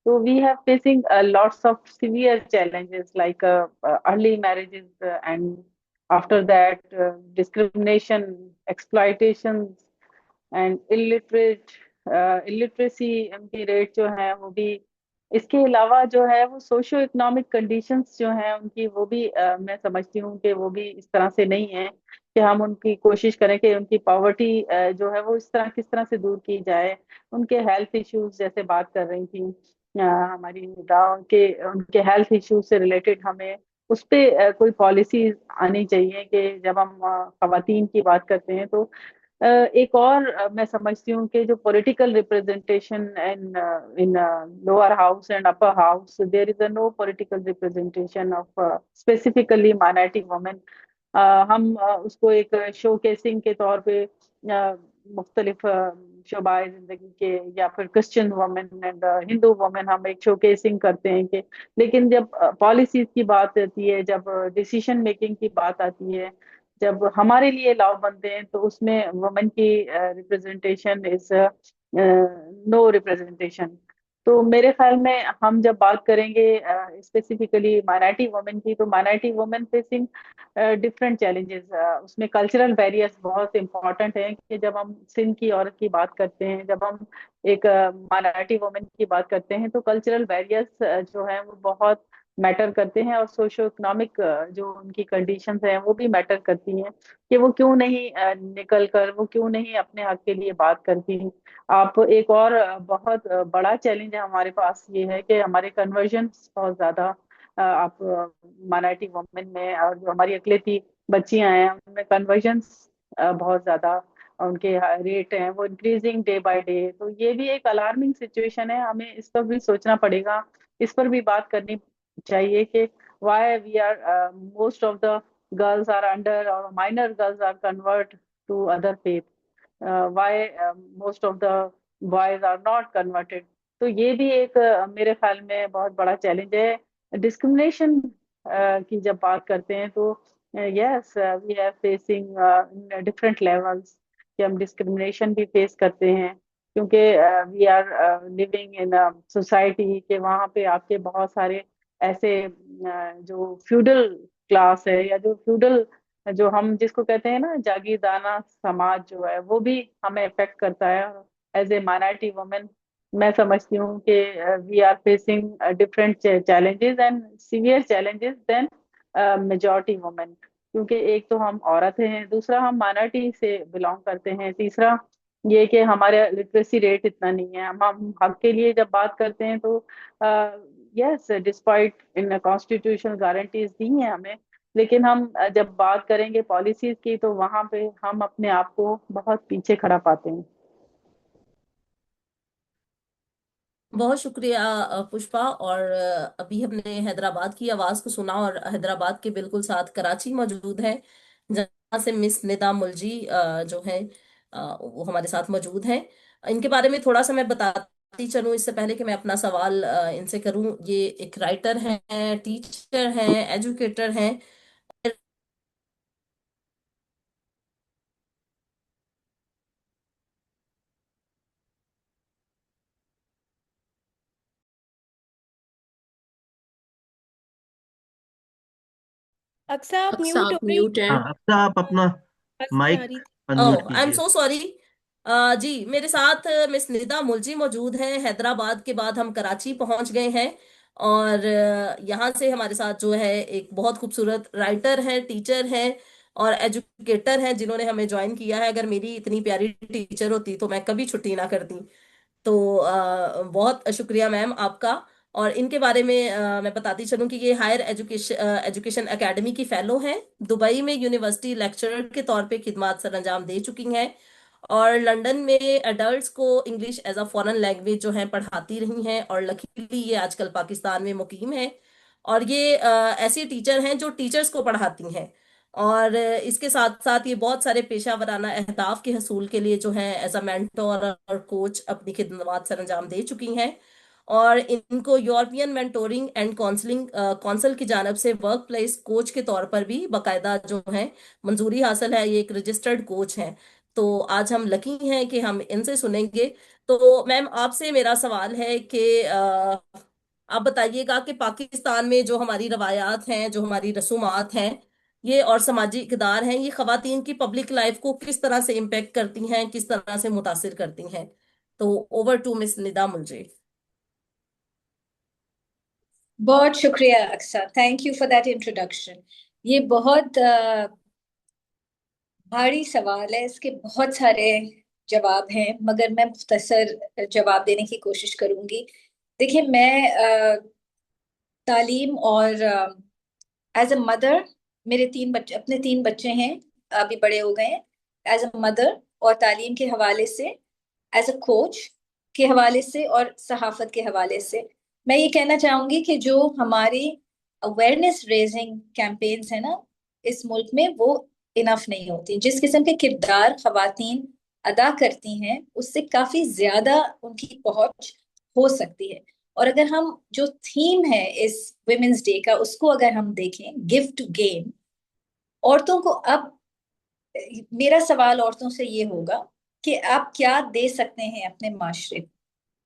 तो we have facing lots of severe challenges like early marriages, and after that discrimination, exploitation, and illiteracy की रेट जो है वो भी। इसके अलावा जो है वो सोशो इकोनॉमिक कंडीशंस जो हैं उनकी, वो भी मैं समझती हूँ कि वो भी इस तरह से नहीं है कि हम उनकी कोशिश करें कि उनकी पॉवर्टी जो है वो इस तरह किस तरह से दूर की जाए। उनके हेल्थ इश्यूज जैसे बात कर रही थी हमारी निगाह के, उनके हेल्थ इश्यूज से रिलेटेड हमें उस पे कोई पॉलिसी आनी चाहिए कि जब हम खवातीन की बात करते हैं तो एक और मैं समझती हूँ कि जो political representation in in lower house and upper house, there is a no political representation of specifically minority women. हम उसको एक शोकेसिंग के तौर पे मुख्तलिफ शोबाए जिंदगी के, या फिर Christian women and Hindu women हम एक शोकेसिंग करते हैं कि, लेकिन जब पॉलिसीज की बात आती है, जब डिसीजन मेकिंग की बात आती है, जब हमारे लिए लॉ बनते हैं, तो उसमें वुमेन की रिप्रेजेंटेशन इज नो रिप्रेजेंटेशन। तो मेरे ख्याल में हम जब बात करेंगे स्पेसिफिकली माइनॉरिटी वुमेन की, तो minority women facing different challenges, उसमें कल्चरल बैरियर्स बहुत इंपॉर्टेंट हैं कि जब हम सिंध की औरत की बात करते हैं, जब हम एक माइनॉरिटी वुमेन की बात करते हैं, तो कल्चरल बैरियर्स जो है वो बहुत मैटर करते हैं, और सोशो इकोनॉमिक जो उनकी कंडीशंस हैं वो भी मैटर करती हैं कि वो क्यों नहीं निकल कर, वो क्यों नहीं अपने हक के लिए बात करती। आप एक और बहुत बड़ा चैलेंज है हमारे पास, ये है कि हमारे कन्वर्जन बहुत ज्यादा आप माइनॉरिटी वुमेन में, और जो हमारी अकलेती बच्चियां हैं उनमें कन्वर्जन्स बहुत ज्यादा उनके रेट हैं वो इंक्रीजिंग डे बाय डे। तो ये भी एक अलार्मिंग सिचुएशन है, हमें इस पर भी सोचना पड़ेगा, इस पर भी बात करनी चाहिए कि why we are most of the girls are under, or minor girls are convert to other faith, why most of the boys are not converted। तो ये भी एक मेरे ख्याल में बहुत बड़ा चैलेंज है। डिस्क्रिमिनेशन की जब बात करते हैं तो yes we are facing different levels, कि हम डिस्क्रिमिनेशन भी फेस करते हैं, क्योंकि we are living in society के वहाँ पे आपके बहुत सारे ऐसे जो फ्यूडल क्लास है, या जो फ्यूडल, जो हम जिसको कहते हैं ना जागीरदाना समाज जो है, वो भी हमें इफेक्ट करता है। एज ए माइनॉरिटी वुमेन मैं समझती हूँ कि we are facing different challenges and severe challenges then majority women, क्योंकि एक तो हम औरत हैं, दूसरा हम माइनॉरिटी से बिलोंग करते हैं, तीसरा ये कि हमारे लिटरेसी रेट इतना नहीं है। हम हक के लिए जब बात करते हैं तो यस डिस्पाइट इन कॉन्स्टिट्यूशनल गारंटीज दी हैं हमें, लेकिन हम जब बात करेंगे पॉलिसीज की, तो वहां पे हम अपने आप को बहुत पीछे खड़ा पाते हैं। बहुत शुक्रिया पुष्पा। और अभी हमने हैदराबाद की आवाज को सुना, और हैदराबाद के बिल्कुल साथ कराची मौजूद है, जहाँ से मिस निदा मुलजी जो है वो हमारे साथ मौजूद हैं। इनके बारे में थोड़ा सा मैं बता चलूं इससे पहले कि मैं अपना सवाल इनसे करूं, ये एक राइटर हैं, टीचर हैं, एजुकेटर हैं। अक्सा आप अक्सा म्यूट हो आप रही म्यूट हैं। हाँ, अब आप हैं। अपना आवाज नहीं आ माइक रही थी। अनम्यूट ओह, आई एम कीजिए। So sorry. जी, मेरे साथ मिस निदा मुलजी मौजूद हैं। हैदराबाद के बाद हम कराची पहुंच गए हैं, और यहाँ से हमारे साथ जो है एक बहुत खूबसूरत राइटर है, टीचर है और एजुकेटर हैं, जिन्होंने हमें ज्वाइन किया है। अगर मेरी इतनी प्यारी टीचर होती तो मैं कभी छुट्टी ना करती। तो बहुत शुक्रिया मैम आपका। और इनके बारे में मैं बताती चलूं कि ये हायर एजुकेशन एकेडमी की फेलो हैं। दुबई में यूनिवर्सिटी लेक्चरर के तौर पे खिदमात सर अंजाम दे चुकी हैं, और लंदन में एडल्ट्स को English as a foreign language जो है पढ़ाती रही हैं, और लकीली ये आजकल पाकिस्तान में मुकीम है। और ये ऐसी टीचर हैं जो टीचर्स को पढ़ाती हैं, और इसके साथ साथ ये बहुत सारे पेशा वराना अहदाफ के हसूल के लिए जो है एज अ मेंटोर और कोच अपनी खिदमत सर अंजाम दे चुकी हैं। और इनको European mentoring and counselling council की जानब से वर्क प्लेस कोच के तौर पर भी बाकायदा जो है मंजूरी हासिल है। ये एक रजिस्टर्ड कोच हैं। तो आज हम लकी हैं कि हम इनसे सुनेंगे। तो मैम, आपसे मेरा सवाल है कि आप बताइएगा कि पाकिस्तान में जो हमारी रवायात हैं, जो हमारी रसूमात हैं, ये और समाजी इक़दार हैं, ये खवातीन की पब्लिक लाइफ को किस तरह से इम्पेक्ट करती हैं, किस तरह से मुतासिर करती हैं। तो over to miss Nida Mulje. बहुत शुक्रिया Aqsa, thank you for that introduction. ये बहुत भारी सवाल है, इसके बहुत सारे जवाब हैं, मगर मैं मुख्तसर जवाब देने की कोशिश करूंगी। देखिए, मैं तालीम और एज अ मदर, मेरे अपने 3 बच्चे हैं, अभी बड़े हो गए हैं। एज अ मदर और तालीम के हवाले से, एज अ कोच के हवाले से और सहाफत के हवाले से, मैं ये कहना चाहूंगी कि जो हमारी अवेयरनेस रेजिंग कैंपेन्स है ना इस मुल्क में, वो इनफ नहीं होती। जिस किस्म के किरदार खवातीन अदा करती हैं, उससे काफी ज्यादा उनकी पहुंच हो सकती है। और अगर हम जो थीम है इस विमेंस डे का, उसको अगर हम देखें, गिव टू गेन, औरतों को अब, मेरा सवाल औरतों से ये होगा कि आप क्या दे सकते हैं अपने माशरे को,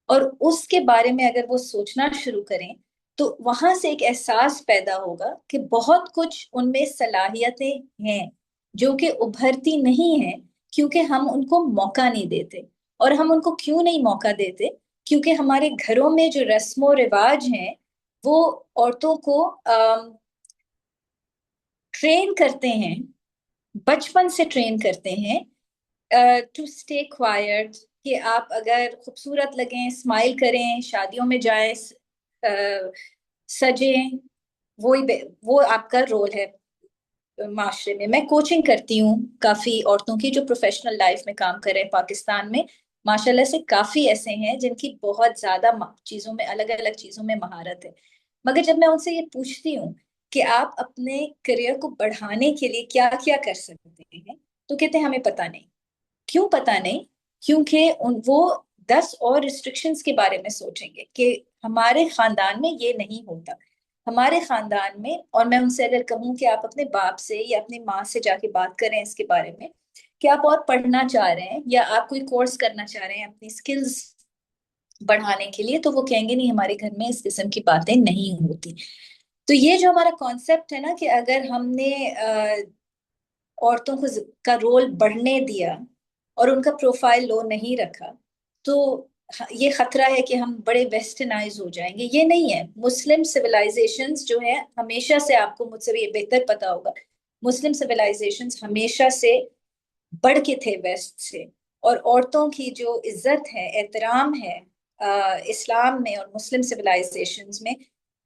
और उसके बारे में अगर वो सोचना शुरू करें, तो वहां से एक एहसास पैदा होगा कि बहुत कुछ उनमें सलाहियतें हैं जो कि उभरती नहीं हैं, क्योंकि हम उनको मौका नहीं देते। और हम उनको क्यों नहीं मौका देते? क्योंकि हमारे घरों में जो रस्मो रिवाज हैं, वो औरतों को ट्रेन करते हैं, बचपन से ट्रेन करते हैं टू स्टे क्वाइट, कि आप अगर खूबसूरत लगें, स्माइल करें, शादियों में जाएं, सजें, वो आपका रोल है माशरे में। मैं कोचिंग करती हूँ काफी औरतों की जो प्रोफेशनल लाइफ में काम कर रहे हैं पाकिस्तान में। माशाल्लाह से काफी ऐसे हैं जिनकी बहुत ज्यादा चीजों में, अलग अलग चीजों में महारत है। मगर जब मैं उनसे ये पूछती हूँ कि आप अपने करियर को बढ़ाने के लिए क्या क्या कर सकते हैं, तो कहते हैं हमें पता नहीं। क्यों पता नहीं? क्योंकि वो 10 और रिस्ट्रिक्शंस के बारे में सोचेंगे कि हमारे खानदान में ये नहीं होता। हमारे खानदान में, और मैं उनसे अगर कहूँ कि आप अपने बाप से या अपनी माँ से जाके बात करें इसके बारे में कि आप और पढ़ना चाह रहे हैं या आप कोई कोर्स करना चाह रहे हैं अपनी स्किल्स बढ़ाने के लिए, तो वो कहेंगे नहीं, हमारे घर में इस किस्म की बातें नहीं होती। तो ये जो हमारा कॉन्सेप्ट है ना कि अगर हमने औरतों को का रोल बढ़ने दिया और उनका प्रोफाइल लो नहीं रखा, तो ये खतरा है कि हम बड़े वेस्टर्नाइज हो जाएंगे। ये नहीं है। मुस्लिम सिविलाइजेशंस जो है, हमेशा से, आपको मुझसे ये बेहतर पता होगा, मुस्लिम सिविलाइजेशंस हमेशा से बढ़ के थे वेस्ट से। और औरतों की जो इज्जत है, एहतराम है, इस्लाम में और मुस्लिम सिविलाइजेशंस में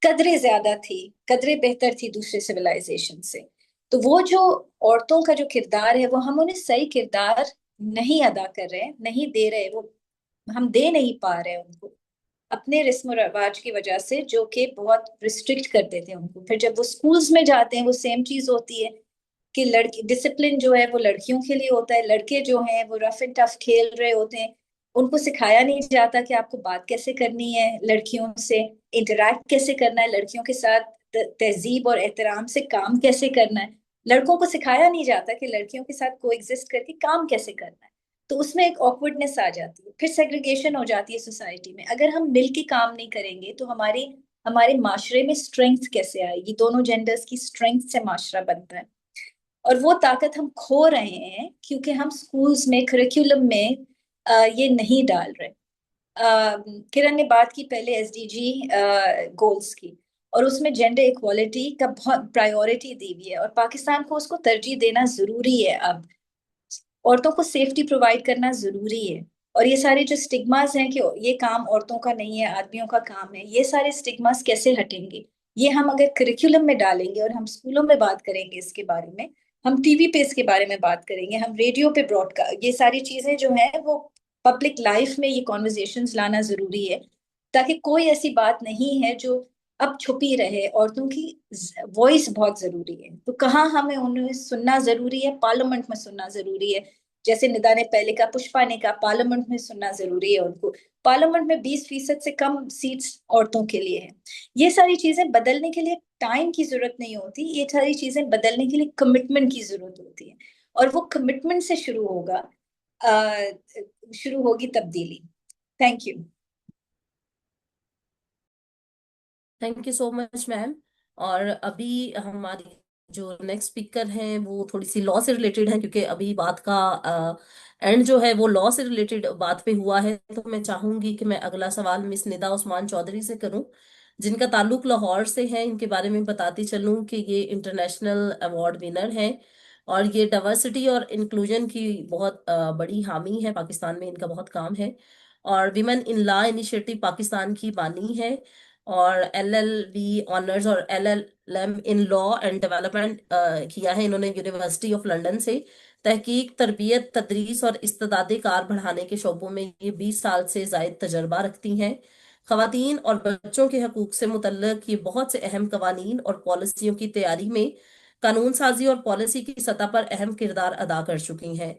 कदरें ज्यादा थी, कदरें बेहतर थी दूसरे सिविलाइजेशन से। तो वो जो औरतों का जो किरदार है, वो हम उन्हें सही किरदार नहीं अदा कर रहे हैं, नहीं दे रहे, वो हम दे नहीं पा रहे हैं उनको, अपने रस्म रिवाज की वजह से, जो कि बहुत रिस्ट्रिक्ट करते थे उनको। फिर जब वो स्कूल्स में जाते हैं, वो सेम चीज होती है कि लड़की डिसिप्लिन जो है वो लड़कियों के लिए होता है, लड़के जो हैं वो रफ एंड टफ खेल रहे होते हैं, उनको सिखाया नहीं जाता कि आपको बात कैसे करनी है लड़कियों से, इंटरैक्ट कैसे करना है लड़कियों के साथ, तहजीब और एहतराम से काम कैसे करना है। लड़कों को सिखाया नहीं जाता कि लड़कियों के साथ कोएग्जिस्ट करके काम कैसे करना है। तो उसमें एक ऑकवर्डनेस आ जाती है, फिर सेग्रीगेशन हो जाती है सोसाइटी में। अगर हम मिल के काम नहीं करेंगे तो हमारे माशरे में स्ट्रेंथ कैसे आएगी? दोनों जेंडर्स की स्ट्रेंथ से माशरा बनता है, और वो ताकत हम खो रहे हैं क्योंकि हम स्कूल्स में करिकुलम में ये नहीं डाल रहे। किरण ने बात की पहले एसडीजी गोल्स की, और उसमें जेंडर इक्वालिटी का बहुत प्रायोरिटी दी हुई है, और पाकिस्तान को उसको तरजीह देना जरूरी है। अब औरतों को सेफ्टी प्रोवाइड करना जरूरी है, और ये सारे जो स्टिग्मास हैं कि ये काम औरतों का नहीं है आदमियों का काम है, ये सारे स्टिग्मास कैसे हटेंगे? ये हम अगर करिकुलम में डालेंगे और हम स्कूलों में बात करेंगे इसके बारे में, हम टीवी पे इसके बारे में बात करेंगे, हम रेडियो पे ब्रॉडकास्ट, ये सारी चीजें जो है वो पब्लिक लाइफ में ये कॉन्वर्जेशंस लाना जरूरी है, ताकि कोई ऐसी बात नहीं है जो अब छुपी रहे। औरतों की वॉइस बहुत जरूरी है, तो कहाँ हमें उन्हें सुनना जरूरी है? पार्लियामेंट में सुनना जरूरी है। जैसे निदा ने पहले कहा, पुष्पा ने कहा, पार्लियामेंट में सुनना जरूरी है उनको। पार्लियामेंट में 20% से कम सीट्स औरतों के लिए है। ये सारी चीजें बदलने के लिए टाइम की जरूरत नहीं होती, ये सारी चीजें बदलने के लिए कमिटमेंट की जरूरत होती है, और वो कमिटमेंट से शुरू होगी तब्दीली। Thank you. Thank you so much ma'am. और अभी हमारी जो नेक्स्ट स्पीकर हैं वो थोड़ी सी लॉ से रिलेटेड है, क्योंकि अभी बात का एंड जो है वो लॉ से रिलेटेड बात पे हुआ है। तो मैं चाहूंगी कि मैं अगला सवाल मिस निदा उस्मान चौधरी से करूं, जिनका ताल्लुक लाहौर से है। इनके बारे में बताती चलूं कि ये इंटरनेशनल अवार्ड विनर हैं, और ये डाइवर्सिटी और इंक्लूजन की बहुत बड़ी हामी है। पाकिस्तान में इनका बहुत काम है, और women in law initiative Pakistan की बानी है, और LLB ऑनर्स और LLM in law and development किया है इन्होंने यूनिवर्सिटी ऑफ लंदन से। तहकीक, तरबियत, तदरीस और इस्तेदाद कार बढ़ाने के शोबों में ये 20 साल से जायद तजर्बा रखती हैं। खवातीन और बच्चों के हकूक से मुतल्लिक ये बहुत से अहम कवानीन और पॉलिसियों की तैयारी में कानून साजी और पॉलिसी की सतह पर अहम किरदार अदा कर चुकी हैं।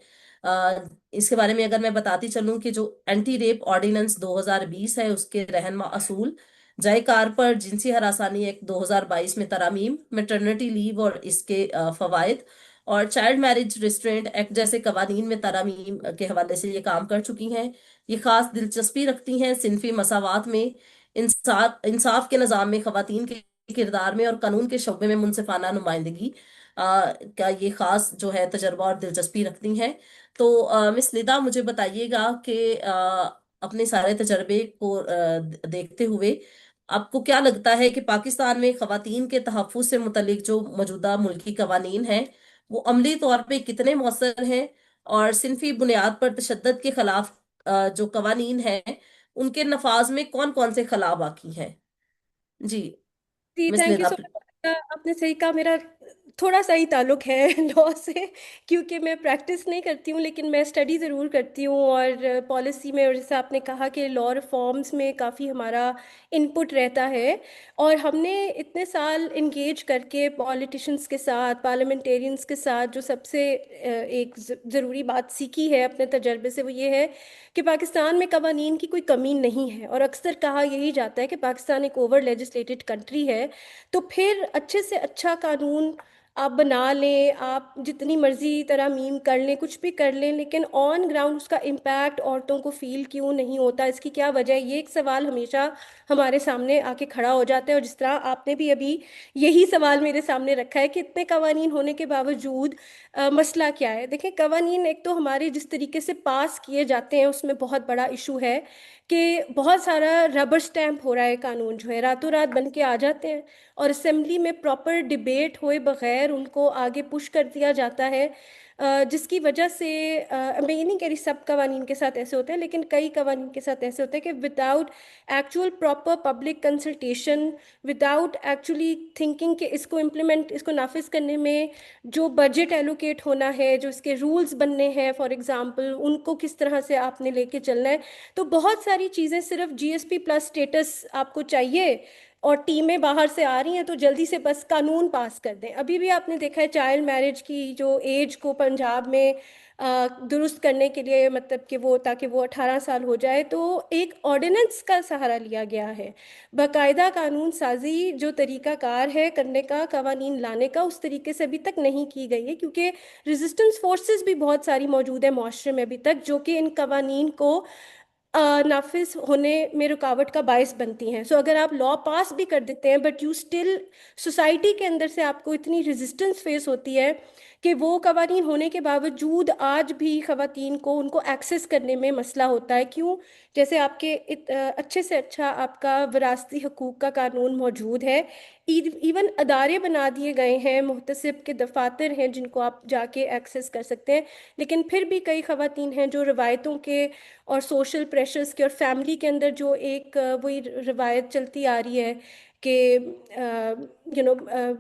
इसके बारे में अगर मैं बताती चलूं कि जो एंटी रेप ऑर्डिनेंस 2020 है उसके रहनमा असूल, जय कार पर जिनसी हरासानी एक्ट 2022 में तरामीम, मेटर्निटी लीव और इसके फवायद, और चाइल्ड मैरिज रिस्ट्रेंट एक्ट जैसे कवानीन में तरामीम के हवाले से ये काम कर चुकी हैं। ये खास दिलचस्पी रखती हैं सिनफी मसावात में, इंसाफ के निज़ाम में खवातीन के किरदार में, और कानून के शोबे में मुनसिफाना नुमाइंदगी का ये खास जो है तजर्बा और दिलचस्पी रखती हैं। तो मिस निदा मुझे बताइएगा कि अपने सारे तजर्बे को देखते हुए आपको क्या लगता है कि पाकिस्तान में खवातीन के तहफ़्फ़ुज़ से मुतल्लिक जो मौजूदा मुल्की कवानीन हैं वो अमली तौर पे कितने मौसर हैं, और सिनफी बुनियाद पर तशद्दुद के खिलाफ जो कवानीन हैं उनके नफाज में कौन कौन से खला बाकी हैं? जी जी miss thank you Nida. So much. आपने सही कहा, मेरा थोड़ा सा ही ताल्लुक है लॉ से, क्योंकि मैं प्रैक्टिस नहीं करती हूँ लेकिन मैं स्टडी ज़रूर करती हूँ। और पॉलिसी में, और जैसे आपने कहा कि लॉ रिफॉर्म्स में काफ़ी हमारा इनपुट रहता है। और हमने इतने साल इंगेज करके पॉलिटिशियंस के साथ, पार्लियामेंटेरियंस के साथ, जो सबसे एक ज़रूरी बात सीखी है अपने तजर्बे से, वो ये है कि पाकिस्तान में कवानीन की कोई कमी नहीं है। और अक्सर कहा यही जाता है कि पाकिस्तान एक ओवर लेजिस्लेटेड कंट्री है। तो फिर अच्छे से अच्छा कानून आप बना लें, आप जितनी मर्जी तरमीम कर लें, कुछ भी कर लें, लेकिन ऑन ग्राउंड उसका इम्पैक्ट औरतों को फील क्यों नहीं होता, इसकी क्या वजह है? ये एक सवाल हमेशा हमारे सामने आके खड़ा हो जाता है। और जिस तरह आपने भी अभी यही सवाल मेरे सामने रखा है कि इतने कवानीन होने के बावजूद मसला क्या है। देखें, कवानीन एक तो हमारे जिस तरीके से पास किए जाते हैं उसमें बहुत बड़ा इशू है कि बहुत सारा रबर स्टैम्प हो रहा है। कानून जो है रातों रात बन के आ जाते हैं, और असेंबली में प्रॉपर डिबेट हुए बगैर उनको आगे पुश कर दिया जाता है। जिसकी वजह से मैं ये नहीं कह रही सब कवानीन के साथ ऐसे होते हैं, लेकिन कई कवानीन के साथ ऐसे होते हैं कि without actual proper public consultation, without actually thinking कि इसको इम्प्लीमेंट, इसको नाफिज करने में जो बजट एलोकेट होना है, जो इसके रूल्स बनने हैं फॉर एग्जांपल, उनको किस तरह से आपने लेके चलना है। तो बहुत सारी चीज़ें, सिर्फ GSP+ स्टेटस आपको चाहिए, और टीमें बाहर से आ रही हैं तो जल्दी से बस कानून पास कर दें। अभी भी आपने देखा है चाइल्ड मैरिज की जो एज को पंजाब में दुरुस्त करने के लिए, मतलब कि वो ताकि वो 18 साल हो जाए, तो एक ऑर्डिनेंस का सहारा लिया गया है। बाकायदा कानून साजी जो तरीकाकार है करने का, कवानीन लाने का, उस तरीके से अभी तक नहीं की गई है, क्योंकि रेजिस्टेंस फोर्सेस भी बहुत सारी मौजूद है माशरे में अभी तक, जो कि इन कवानीन को नाफिज होने में रुकावट का बायस बनती हैं। सो अगर आप लॉ पास भी कर देते हैं बट यू स्टिल, सोसाइटी के अंदर से आपको इतनी रेजिस्टेंस फेस होती है कि वो कवानीन होने के बावजूद आज भी खवातीन को उनको एक्सेस करने में मसला होता है। क्यों? जैसे आपके अच्छे से अच्छा आपका विरासती हकूक का कानून मौजूद है, इवन अदारे बना दिए गए हैं, मुहतसिब के दफातर हैं जिनको आप जाके एक्सेस कर सकते हैं, लेकिन फिर भी कई खवातीन हैं जो रवायतों के और सोशल प्रेशर्स के और फैमिली के अंदर जो एक वही रवायत चलती आ रही है कि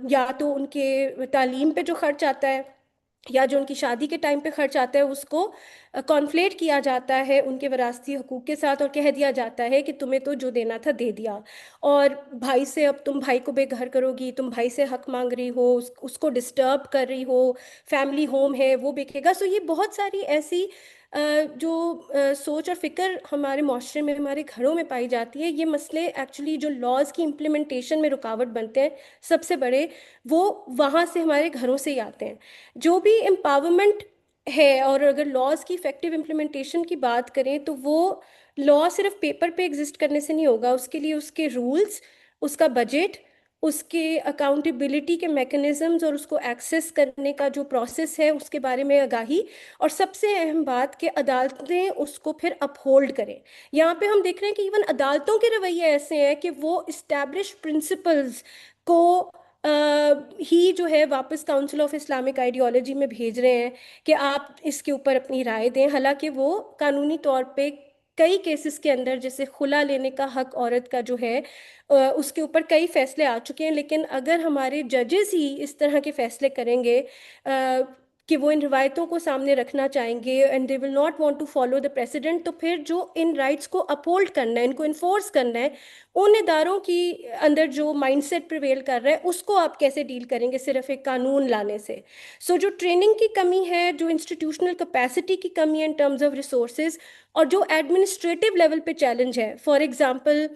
या तो उनके तालीम पे जो खर्च आता है या जो उनकी शादी के टाइम पे खर्च आता है उसको कॉन्फ्लेट किया जाता है उनके विरासती हकूक के साथ, और कह दिया जाता है कि तुम्हें तो जो देना था दे दिया, और भाई से अब तुम भाई को बेघर करोगी, तुम भाई से हक मांग रही हो, उसको डिस्टर्ब कर रही हो, फैमिली होम है वो बिकेगा। सो ये बहुत सारी ऐसी जो सोच और फिक्र हमारे माशरे में, हमारे घरों में पाई जाती है। ये मसले एक्चुअली जो लॉज की इम्प्लीमेंटेशन में रुकावट बनते हैं सबसे बड़े, वो वहाँ से, हमारे घरों से ही आते हैं। जो भी एम्पावरमेंट है, और अगर लॉज की इफेक्टिव इम्प्लीमेंटेशन की बात करें तो वो लॉ सिर्फ पेपर पे एग्जिस्ट करने से नहीं होगा, उसके लिए उसके रूल्स, उसका बजट, उसके अकाउंटेबिलिटी के मैकेनिज्म्स और उसको एक्सेस करने का जो प्रोसेस है उसके बारे में आगाही, और सबसे अहम बात कि अदालतें उसको फिर अपहोल्ड करें। यहाँ पे हम देख रहे हैं कि इवन अदालतों के रवैये ऐसे हैं कि वो इस्टेब्लिश प्रिंसिपल्स को ही जो है वापस काउंसिल ऑफ इस्लामिक आइडियोलॉजी में भेज रहे हैं कि आप इसके ऊपर अपनी राय दें, हालांकि वो कानूनी तौर पे कई केसेस के अंदर, जैसे खुला लेने का हक औरत का जो है उसके ऊपर कई फैसले आ चुके हैं। लेकिन अगर हमारे जजेस ही इस तरह के फैसले करेंगे कि वो इन रिवायतों को सामने रखना चाहेंगे and they will not want to follow the president, तो फिर जो इन राइट्स को अपहोल्ड करना है, इनको इन्फोर्स करना है, उन इदारों की अंदर जो माइंडसेट प्रिवेल कर रहा है उसको आप कैसे डील करेंगे सिर्फ एक कानून लाने से। सो जो ट्रेनिंग की कमी है, जो इंस्टीट्यूशनल कैपेसिटी की कमी है इन टर्म्स ऑफ रिसोर्सेज, और जो एडमिनिस्ट्रेटिव लेवल पे चैलेंज है, फॉर एग्जांपल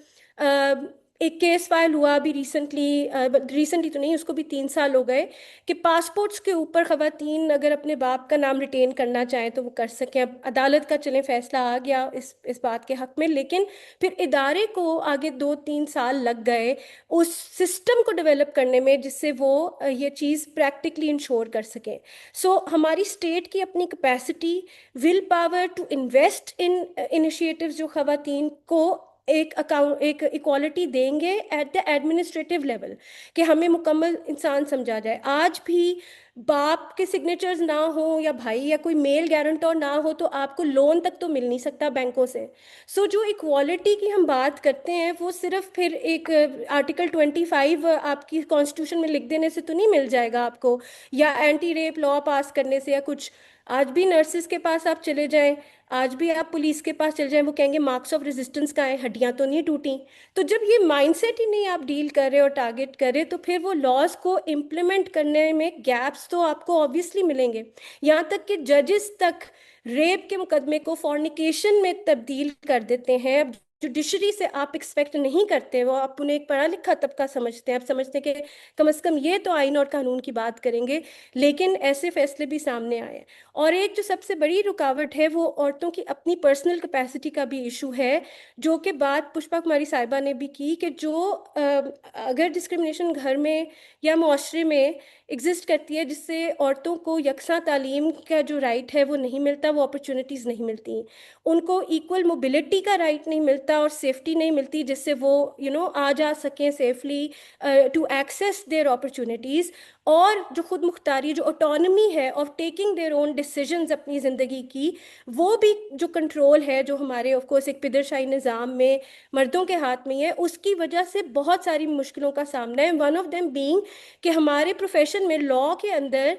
एक केस फाइल हुआ अभी रिसेंटली तो नहीं, उसको भी 3 साल हो गए, कि पासपोर्ट्स के ऊपर खवातीन अगर अपने बाप का नाम रिटेन करना चाहें तो वो कर सकें। अब अदालत का चले फैसला आ गया इस बात के हक में, लेकिन फिर इदारे को आगे 2-3 साल लग गए उस सिस्टम को डेवलप करने में जिससे वो ये चीज़ प्रैक्टिकली इंश्योर कर सकें। सो हमारी स्टेट की अपनी capacity, will power to invest in initiatives जो खवातीन को एक इक्वालिटी देंगे एट द एडमिनिस्ट्रेटिव लेवल, कि हमें मुकम्मल इंसान समझा जाए। आज भी बाप के सिग्नेचर्स ना हो या भाई या कोई मेल गारंटर ना हो तो आपको लोन तक तो मिल नहीं सकता बैंकों से। सो जो इक्वालिटी की हम बात करते हैं वो सिर्फ फिर एक आर्टिकल 25 आपकी कॉन्स्टिट्यूशन में लिख देने से तो नहीं मिल जाएगा आपको, या एंटी रेप लॉ पास करने से, या कुछ। आज भी नर्सिस के पास आप चले जाएं, आज भी आप पुलिस के पास चले जाएं, वो कहेंगे मार्क्स ऑफ रेजिस्टेंस का है, हड्डियां तो नहीं टूटी। तो जब ये माइंडसेट ही नहीं आप डील कर रहे और टारगेट कर रहे, तो फिर वो लॉज को इम्प्लीमेंट करने में गैप्स तो आपको ऑब्वियसली मिलेंगे। यहाँ तक कि जजेस तक रेप के मुकदमे को फॉर्निकेशन में तब्दील कर देते हैं। जुडिशरी से आप एक्सपेक्ट नहीं करते, वो आप उन्हें एक पढ़ा लिखा तबका समझते हैं, आप समझते हैं कि कम से कम ये तो आइन और कानून की बात करेंगे, लेकिन ऐसे फैसले भी सामने आए। और एक जो सबसे बड़ी रुकावट है वो औरतों की अपनी पर्सनल कैपेसिटी का भी इशू है, जो कि बात पुष्पा कुमारी साहिबा ने भी की, कि जो अगर डिस्क्रिमिनेशन घर में या मुआशरे में एग्जिस्ट करती है जिससे औरतों को यकसा तालीम का जो राइट है वो नहीं मिलता, वो अपॉर्चुनिटीज़ नहीं मिलती, उनको इक्वल मोबिलिटी का राइट नहीं मिलता और सेफ्टी नहीं मिलती जिससे वो आ जा सकें safely to access their opportunities, और जो खुद मुख्तारी, जो ऑटोनमी है of taking their own decisions अपनी ज़िंदगी की, वो भी जो कंट्रोल है जो हमारे ऑफ कोर्स एक पिदरशाही निज़ाम में मर्दों के हाथ में है, उसकी वजह से बहुत सारी मुश्किलों का सामना है। वन ऑफ देम बीइंग कि हमारे प्रोफेशन में, लॉ के अंदर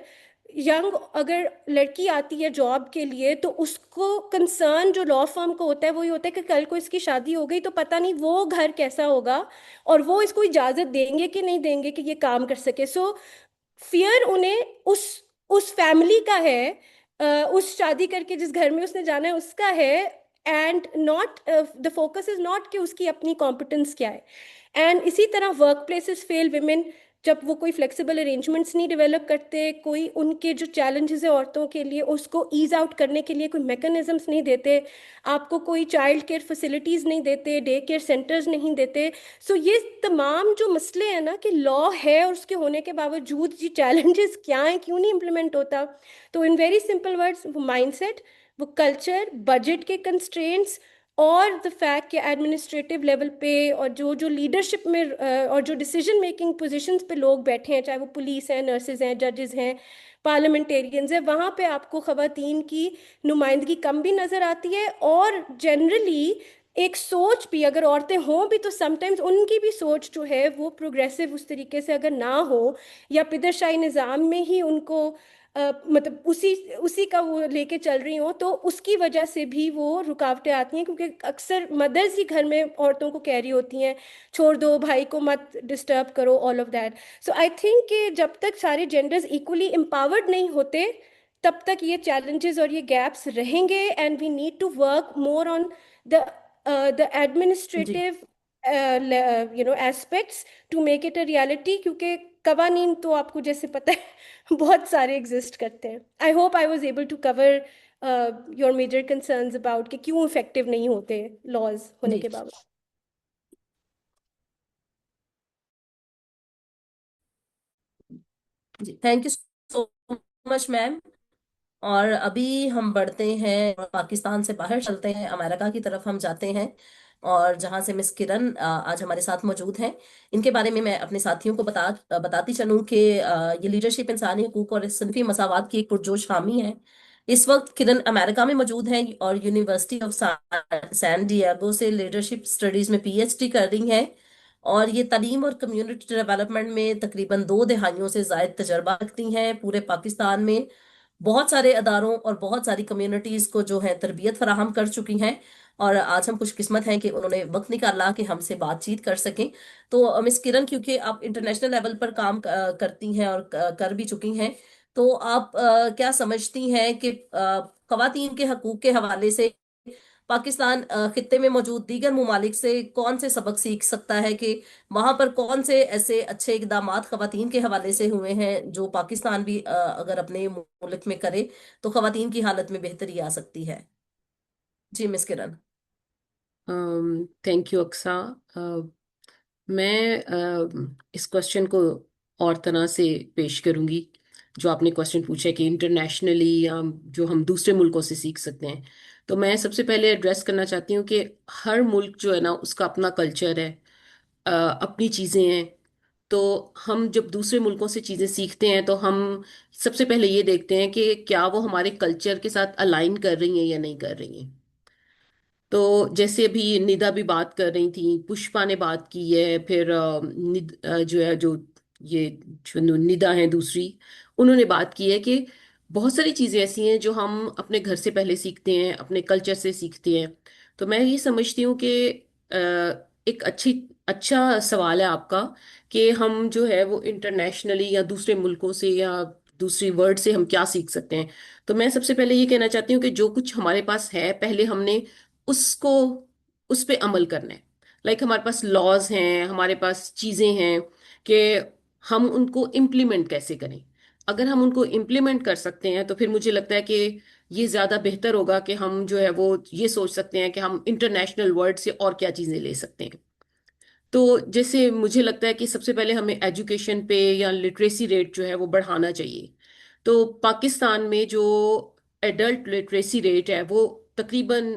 यंग अगर लड़की आती है जॉब के लिए तो उसको कंसर्न जो लॉ फर्म को होता है वही होता है कि कल को इसकी शादी हो गई तो पता नहीं वो घर कैसा होगा और वो इसको इजाजत देंगे कि नहीं देंगे कि ये काम कर सके। सो फियर उन्हें उस फैमिली का है, उस शादी करके जिस घर में उसने जाना है उसका है। And not the focus is not कि उसकी अपनी कॉम्पिटेंस क्या है। एंड इसी तरह वर्क प्लेसेस फेल विमेन, जब वो कोई फ्लेक्सिबल अरेंजमेंट्स नहीं डेवलप करते, कोई उनके जो चैलेंजेस है औरतों के लिए उसको ईज आउट करने के लिए कोई मैकेनिज्म्स नहीं देते, आपको कोई चाइल्ड केयर फैसिलिटीज़ नहीं देते, डे केयर सेंटर्स नहीं देते। सो ये तमाम जो मसले हैं ना कि लॉ है और उसके होने के बावजूद ये चैलेंजेस क्या हैं, क्यों नहीं इम्प्लीमेंट होता। तो इन वेरी सिंपल वर्ड्स, वो माइंडसेट, वो कल्चर, बजट के कंस्ट्रेंट्स और द फैक्ट कि एडमिनिस्ट्रेटिव लेवल पे और जो जो लीडरशिप में और जो डिसीजन मेकिंग पोजीशंस पे लोग बैठे हैं, चाहे वो पुलिस हैं, नर्सेज हैं, जजेस हैं, पार्लियामेंटेरियंस हैं, वहाँ पे आपको खवातीन की नुमाइंदगी कम भी नज़र आती है। और जनरली एक सोच भी, अगर औरतें हों भी तो समटाइम्स उनकी भी सोच जो है वो प्रोग्रेसिव उस तरीके से अगर ना हो या पिदरशाही निज़ाम में ही उनको मतलब उसी उसी का वो लेके चल रही हो तो उसकी वजह से भी वो रुकावटें आती हैं, क्योंकि अक्सर मदर्स ही घर में औरतों को कह रही होती हैं छोड़ दो, भाई को मत डिस्टर्ब करो, all of that. So I think कि जब तक सारे जेंडर्स इक्वली एम्पावर्ड नहीं होते तब तक ये चैलेंजेस और ये गैप्स रहेंगे। And we need to work more on the the G administrative aspects to make it a reality, क्योंकि कवानीन तो आपको जैसे पता है बहुत सारे एग्जिस्ट करते हैं। I hope I was able to cover your major concerns about कि क्यों इफेक्टिव नहीं होते लॉज होने जी के बावजूद। जी, thank you so much ma'am. और अभी हम बढ़ते हैं, पाकिस्तान से बाहर चलते हैं, अमेरिका की तरफ हम जाते हैं। और जहां से मिस किरण आज हमारे साथ मौजूद हैं, इनके बारे में मैं अपने साथियों को बताती चलूं कि ये लीडरशिप इंसानी हकूक और सिनफी मसावात की एक पुरजोश हामी है। इस वक्त किरण अमेरिका में मौजूद हैं और यूनिवर्सिटी ऑफ सैन डिएगो से लीडरशिप स्टडीज में पीएचडी कर रही हैं। और ये तालीम और कम्युनिटी डेवलपमेंट में तकरीबन 2 दहाइयों से जायद तजर्बा रखती हैं। पूरे पाकिस्तान में बहुत सारे अदारों और बहुत सारी कम्युनिटीज को जो है तरबियत फराहम कर चुकी हैं। और आज हम खुशकिस्मत हैं कि उन्होंने वक्त निकाला कि हमसे बातचीत कर सकें। तो मिस किरण, क्योंकि आप इंटरनेशनल लेवल पर काम करती हैं और कर भी चुकी हैं, तो आप क्या समझती हैं कि खवातीन के हकूक के हवाले से पाकिस्तान खित्ते में मौजूद दीगर ममालिक से कौन से सबक सीख सकता है, कि वहां पर कौन से ऐसे अच्छे इकदामात खवातीन के हवाले से हुए हैं जो पाकिस्तान भी अगर अपने मुल्क में करे तो खवातीन की हालत में बेहतरी आ सकती है। जी miss Kiran. Thank you Aqsa. मैं इस क्वेश्चन को और तरह से पेश करूंगी। जो आपने क्वेश्चन पूछा है कि इंटरनेशनली जो हम दूसरे मुल्कों से सीख सकते हैं, तो मैं सबसे पहले एड्रेस करना चाहती हूँ कि हर मुल्क जो है ना उसका अपना कल्चर है, अपनी चीज़ें हैं। तो हम जब दूसरे मुल्कों से चीज़ें सीखते हैं तो हम सबसे पहले ये देखते हैं कि क्या वो हमारे कल्चर के साथ अलाइन कर रही हैं या नहीं कर रही हैं। तो जैसे अभी निदा भी बात कर रही थी, पुष्पा ने बात की है, फिर जो है जो ये जो निदा है दूसरी, उन्होंने बात की है कि बहुत सारी चीज़ें ऐसी हैं जो हम अपने घर से पहले सीखते हैं, अपने कल्चर से सीखते हैं। तो मैं ये समझती हूँ कि अ, एक अच्छा सवाल है आपका कि हम जो है वो इंटरनेशनली या दूसरे मुल्कों से या दूसरी वर्ड से हम क्या सीख सकते हैं। तो मैं सबसे पहले ये कहना चाहती हूँ कि जो कुछ हमारे पास है पहले हमने उसको उस पे अमल करना है। लाइक हमारे पास लॉज हैं, हमारे पास चीजें हैं कि हम उनको इम्प्लीमेंट कैसे करें। अगर हम उनको इम्प्लीमेंट कर सकते हैं तो फिर मुझे लगता है कि ये ज्यादा बेहतर होगा कि हम जो है वो ये सोच सकते हैं कि हम इंटरनेशनल वर्ल्ड से और क्या चीजें ले सकते हैं। तो जैसे मुझे लगता है कि सबसे पहले हमें एजुकेशन पे या लिटरेसी रेट जो है वो बढ़ाना चाहिए। तो पाकिस्तान में जो एडल्ट लिटरेसी रेट है वो तकरीबन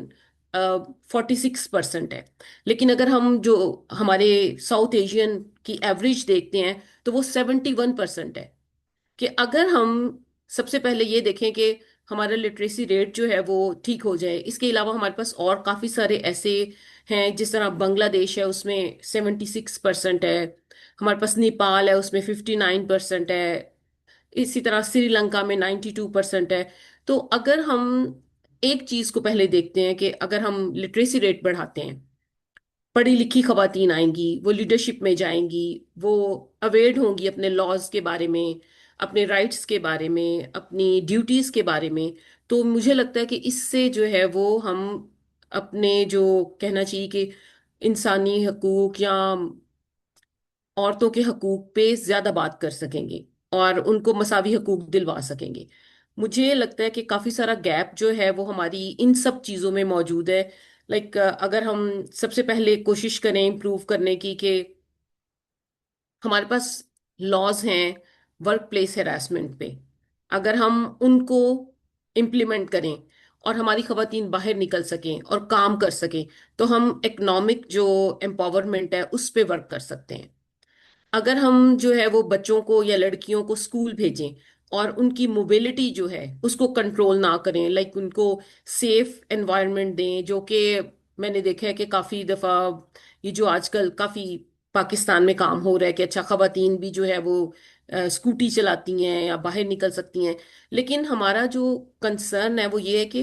46% है। लेकिन अगर हम जो हमारे साउथ एशियन की एवरेज देखते हैं तो वो 71% है। कि अगर हम सबसे पहले ये देखें कि हमारा लिटरेसी रेट जो है वो ठीक हो जाए। इसके अलावा हमारे पास और काफ़ी सारे ऐसे हैं, जिस तरह बांग्लादेश है उसमें 76% है, हमारे पास नेपाल है उसमें 59% है। इसी तरह श्रीलंका में 92% है। तो अगर हम एक चीज को पहले देखते हैं कि अगर हम लिटरेसी रेट बढ़ाते हैं, पढ़ी लिखी खवातीन आएंगी, वो लीडरशिप में जाएंगी, वो अवेयर होंगी अपने लॉज के बारे में, अपने राइट्स के बारे में, अपनी ड्यूटीज के बारे में। तो मुझे लगता है कि इससे जो है वो हम अपने जो कहना चाहिए कि इंसानी हकूक या औरतों के हकूक पे ज्यादा बात कर सकेंगे और उनको मसावी हकूक दिलवा सकेंगे। मुझे लगता है कि काफी सारा गैप जो है वो हमारी इन सब चीजों में मौजूद है। लाइक अगर हम सबसे पहले कोशिश करें इम्प्रूव करने की कि हमारे पास लॉज हैं वर्क प्लेस हैरासमेंट पे, अगर हम उनको इम्प्लीमेंट करें और हमारी खवातीन बाहर निकल सकें और काम कर सकें, तो हम इकोनॉमिक जो एम्पावरमेंट है उस पे वर्क कर सकते हैं। अगर हम जो है वो बच्चों को या लड़कियों को स्कूल भेजें और उनकी मोबिलिटी जो है उसको कंट्रोल ना करें, लाइक उनको सेफ एनवायरनमेंट दें, जो कि मैंने देखा है कि काफ़ी दफ़ा ये जो आजकल काफ़ी पाकिस्तान में काम हो रहा है कि अच्छा खवातीन भी जो है वो स्कूटी चलाती हैं या बाहर निकल सकती हैं। लेकिन हमारा जो कंसर्न है वो ये है कि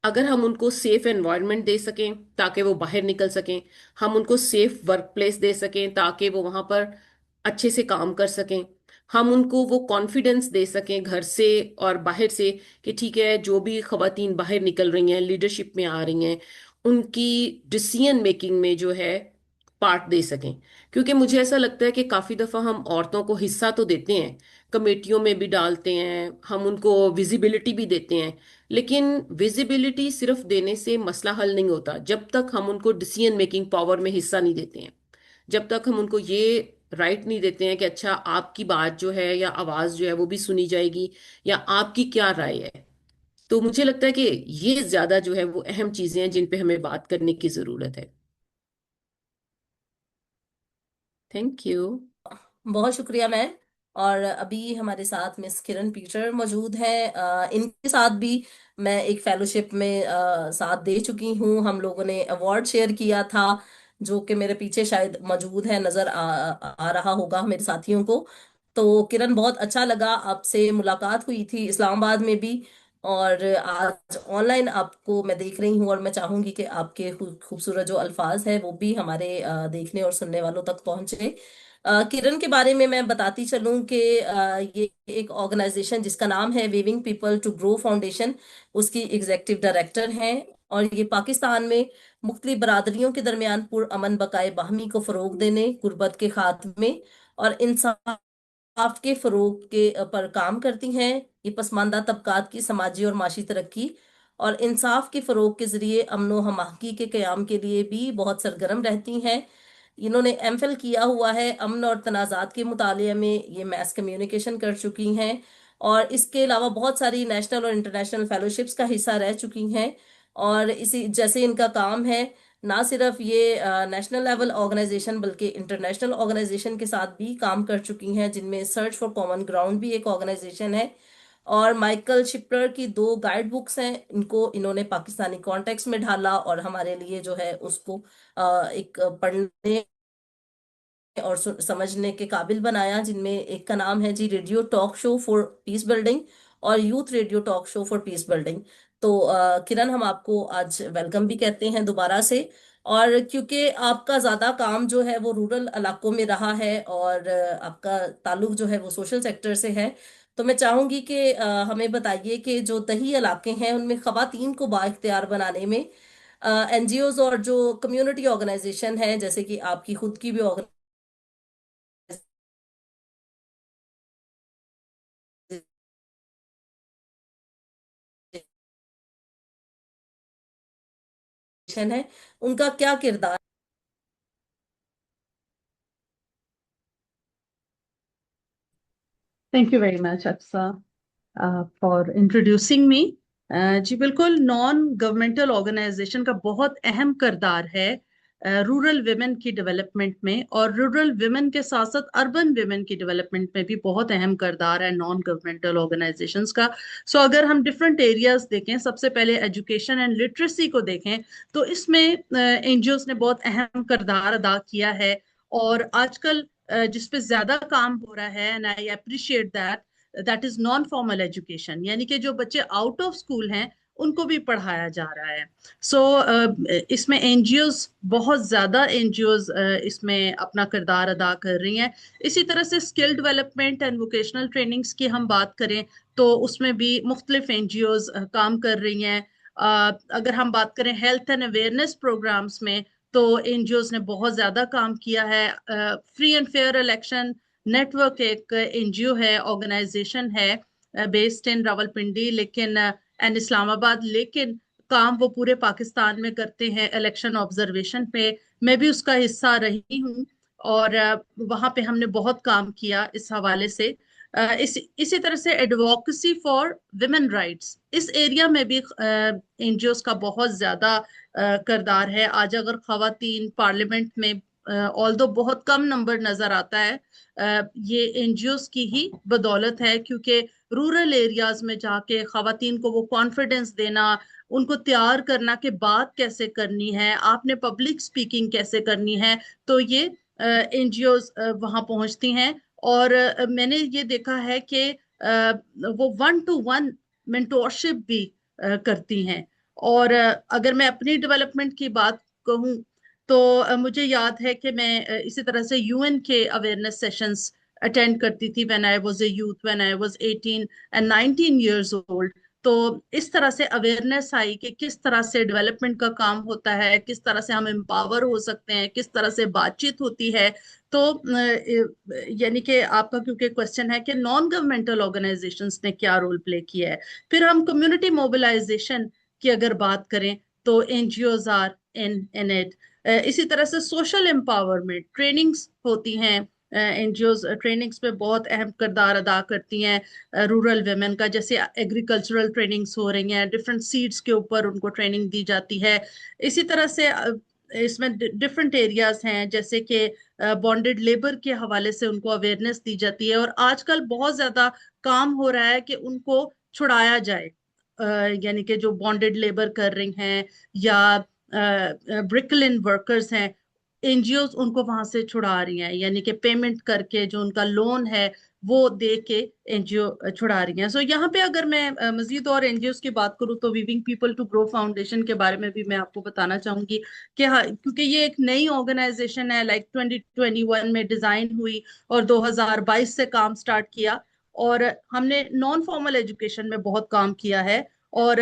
अगर हम उनको सेफ एनवायरनमेंट दे सकें ताकि वो बाहर निकल सकें, हम उनको सेफ वर्क प्लेस दे सकें ताकि वो वहां पर अच्छे से काम कर सकें, हम उनको वो कॉन्फिडेंस दे सकें घर से और बाहर से कि ठीक है जो भी खवातीन बाहर निकल रही हैं लीडरशिप में आ रही हैं उनकी डिसीजन मेकिंग में जो है पार्ट दे सकें। क्योंकि मुझे ऐसा लगता है कि काफी दफा हम औरतों को हिस्सा तो देते हैं, कमेटियों में भी डालते हैं, हम उनको विजिबिलिटी भी देते हैं, लेकिन विजिबिलिटी सिर्फ देने से मसला हल नहीं होता जब तक हम उनको डिसीजन मेकिंग पावर में हिस्सा नहीं देते हैं। जब तक हम उनको ये राइट नहीं देते हैं कि अच्छा आपकी बात जो है या आवाज जो है वो भी सुनी जाएगी या आपकी क्या राय है। तो मुझे लगता है कि ये ज्यादा जो है वो अहम चीजें हैं जिन पे हमें बात करने की जरूरत है। Thank you. बहुत शुक्रिया मैम। और अभी हमारे साथ मिस किरण पीटर मौजूद हैं। इनके साथ भी मैं एक फेलोशिप में साथ दे चुकी हूँ। हम लोगों ने अवार्ड शेयर किया था, जो कि मेरे पीछे शायद मौजूद है, नजर आ रहा होगा मेरे साथियों को। तो किरण, बहुत अच्छा लगा, आपसे मुलाकात हुई थी इस्लामाबाद में भी, और आज ऑनलाइन आपको मैं देख रही हूँ, और मैं चाहूंगी कि आपके खूबसूरत जो अल्फाज है वो भी हमारे देखने और सुनने वालों तक पहुंचे। किरण के बारे में मैं बताती चलूं कि ये एक ऑर्गेनाइजेशन जिसका नाम है weaving people to grow foundation, उसकी एग्जेक्टिव डायरेक्टर हैं। और ये पाकिस्तान में मुख्तलिफ बरादरियों के दरमियान पुरअमन बकाए बाहमी को फरोग देने, गुर्बत के खात्मे और इंसाफ के फरोग के पर काम करती हैं। ये पसमानदा तबकात की समाजी और माशी तरक्की और इंसाफ के फरोग के जरिए अमनो हमाहगी के कयाम के लिए भी बहुत सरगर्म रहती हैं। इन्होंने एमफिल किया हुआ है अमन और तनाज़ात के मुताले में, ये मैस कम्युनिकेशन कर चुकी हैं, और इसके अलावा बहुत सारी नेशनल और इंटरनेशनल फेलोशिप्स का हिस्सा रह चुकी हैं। और इसी जैसे इनका काम है, ना सिर्फ ये नेशनल लेवल ऑर्गेनाइजेशन बल्कि इंटरनेशनल ऑर्गेनाइजेशन के साथ भी काम कर चुकी हैं, जिनमें सर्च फॉर कॉमन ग्राउंड भी एक ऑर्गेनाइजेशन है। और माइकल शिपलर की 2 गाइड बुक्स हैं, इनको इन्होंने पाकिस्तानी कॉन्टेक्स्ट में ढाला और हमारे लिए जो है उसको एक पढ़ने और समझने के काबिल बनाया, जिनमें एक का नाम है जी radio talk show for peace building और youth radio talk show for peace building. तो किरण, हम आपको आज वेलकम भी कहते हैं दोबारा से। और क्योंकि आपका ज्यादा काम जो है वो रूरल इलाकों में रहा है और आपका ताल्लुक जो है वो सोशल सेक्टर से है, तो मैं चाहूंगी कि हमें बताइए कि जो दही इलाके हैं उनमें खवातीन को बाइख्तियार बनाने में एनजीओज और जो कम्युनिटी ऑर्गेनाइजेशन है, जैसे कि आपकी खुद की भी है, उनका क्या किरदार। Thank you very much, Aksa, for introducing me. जी बिल्कुल, नॉन गवर्नमेंटल ऑर्गेनाइजेशन का बहुत अहम किरदार है रूरल विमेन की डेवलपमेंट में, और रूरल विमेन के साथ साथ अर्बन विमेन की डेवलपमेंट में भी बहुत अहम किरदार है नॉन गवर्नमेंटल ऑर्गेनाइजेशंस का। सो अगर हम डिफरेंट एरियाज देखें, सबसे पहले एजुकेशन एंड लिटरेसी को देखें, तो इसमें एनजीओज ने बहुत अहम किरदार अदा किया है। और आजकल जिस पे ज्यादा काम हो रहा है, and I appreciate that, that is non formal education, यानी कि जो बच्चे आउट ऑफ स्कूल हैं उनको भी पढ़ाया जा रहा है। सो इसमें एनजीओज, बहुत ज्यादा एनजीओज इसमें अपना किरदार अदा कर रही हैं। इसी तरह से skill development and vocational trainings की हम बात करें तो उसमें भी मुख्तलिफ एनजीओज काम कर रही हैं। अगर हम बात करें हेल्थ एंड अवेयरनेस प्रोग्राम्स में तो एनजीओज ने बहुत ज्यादा काम किया है। Free and fair election network एक एनजीओ है, ऑर्गेनाइजेशन है बेस्ड इन रावलपिंडी लेकिन एंड इस्लामाबाद, लेकिन काम वो पूरे पाकिस्तान में करते हैं इलेक्शन ऑब्जर्वेशन पे। मैं भी उसका हिस्सा रही हूँ और वहां पे हमने बहुत काम किया इस हवाले से। इसी तरह से एडवोकेसी फॉर विमेन राइट्स, इस एरिया में भी एनजीओज का बहुत ज्यादा किरदार है। आज अगर खवातीन पार्लियामेंट में ऑल्दो बहुत कम नंबर नजर आता है, ये एनजीओज की ही बदौलत है, क्योंकि रूरल एरियाज में जाके खवातीन को वो कॉन्फिडेंस देना, उनको तैयार करना कि बात कैसे करनी है, आपने पब्लिक स्पीकिंग कैसे करनी है, तो ये एनजीओज वहां पहुंचती हैं। और मैंने ये देखा है कि वो 1-to-1 मेंटोरशिप भी करती हैं। और अगर मैं अपनी डेवलपमेंट की बात कहूँ तो मुझे याद है कि मैं इसी तरह से यूएन के अवेयरनेस सेशंस अटेंड करती थी when I was a youth, when I was 18 and 19 years old. तो इस तरह से अवेयरनेस आई कि किस तरह से डेवलपमेंट का काम होता है, किस तरह से हम एम्पावर हो सकते हैं, किस तरह से बातचीत होती है। तो यानी कि आपका क्योंकि क्वेश्चन है कि नॉन गवर्नमेंटल ऑर्गेनाइजेशंस ने क्या रोल प्ले किया है, फिर हम कम्युनिटी मोबिलाइजेशन की अगर बात करें तो एनजीओज आर इन इट। इसी तरह से सोशल एम्पावरमेंट ट्रेनिंग्स होती हैं, एनजीओज ट्रेनिंग्स में बहुत अहम किरदार अदा करती हैं रूरल वेमेन का। जैसे एग्रीकल्चरल ट्रेनिंग्स हो रही हैं, डिफरेंट सीड्स के ऊपर उनको ट्रेनिंग दी जाती है। इसी तरह से इसमें डिफरेंट एरियाज हैं, जैसे कि बॉन्डेड लेबर के हवाले से उनको अवेयरनेस दी जाती है। और आजकल बहुत ज्यादा काम हो रहा है कि उनको छुड़ाया जाए, यानी कि जो बॉन्डेड लेबर कर रही हैं या ब्रिकलिन वर्कर्स हैं, एनजीओज उनको वहां से छुड़ा रही हैं, यानी कि पेमेंट करके जो उनका लोन है वो दे के एनजीओ छुड़ा रही हैं। सो यहाँ पे अगर मैं मजीद और एनजीओज की बात करूँ तो weaving people to grow foundation के बारे में भी मैं आपको बताना चाहूंगी कि हाँ, क्योंकि ये एक नई ऑर्गेनाइजेशन है, लाइक 2021 में डिजाइन हुई और 2022 से काम स्टार्ट किया। और हमने नॉन फॉर्मल एजुकेशन में बहुत काम किया है और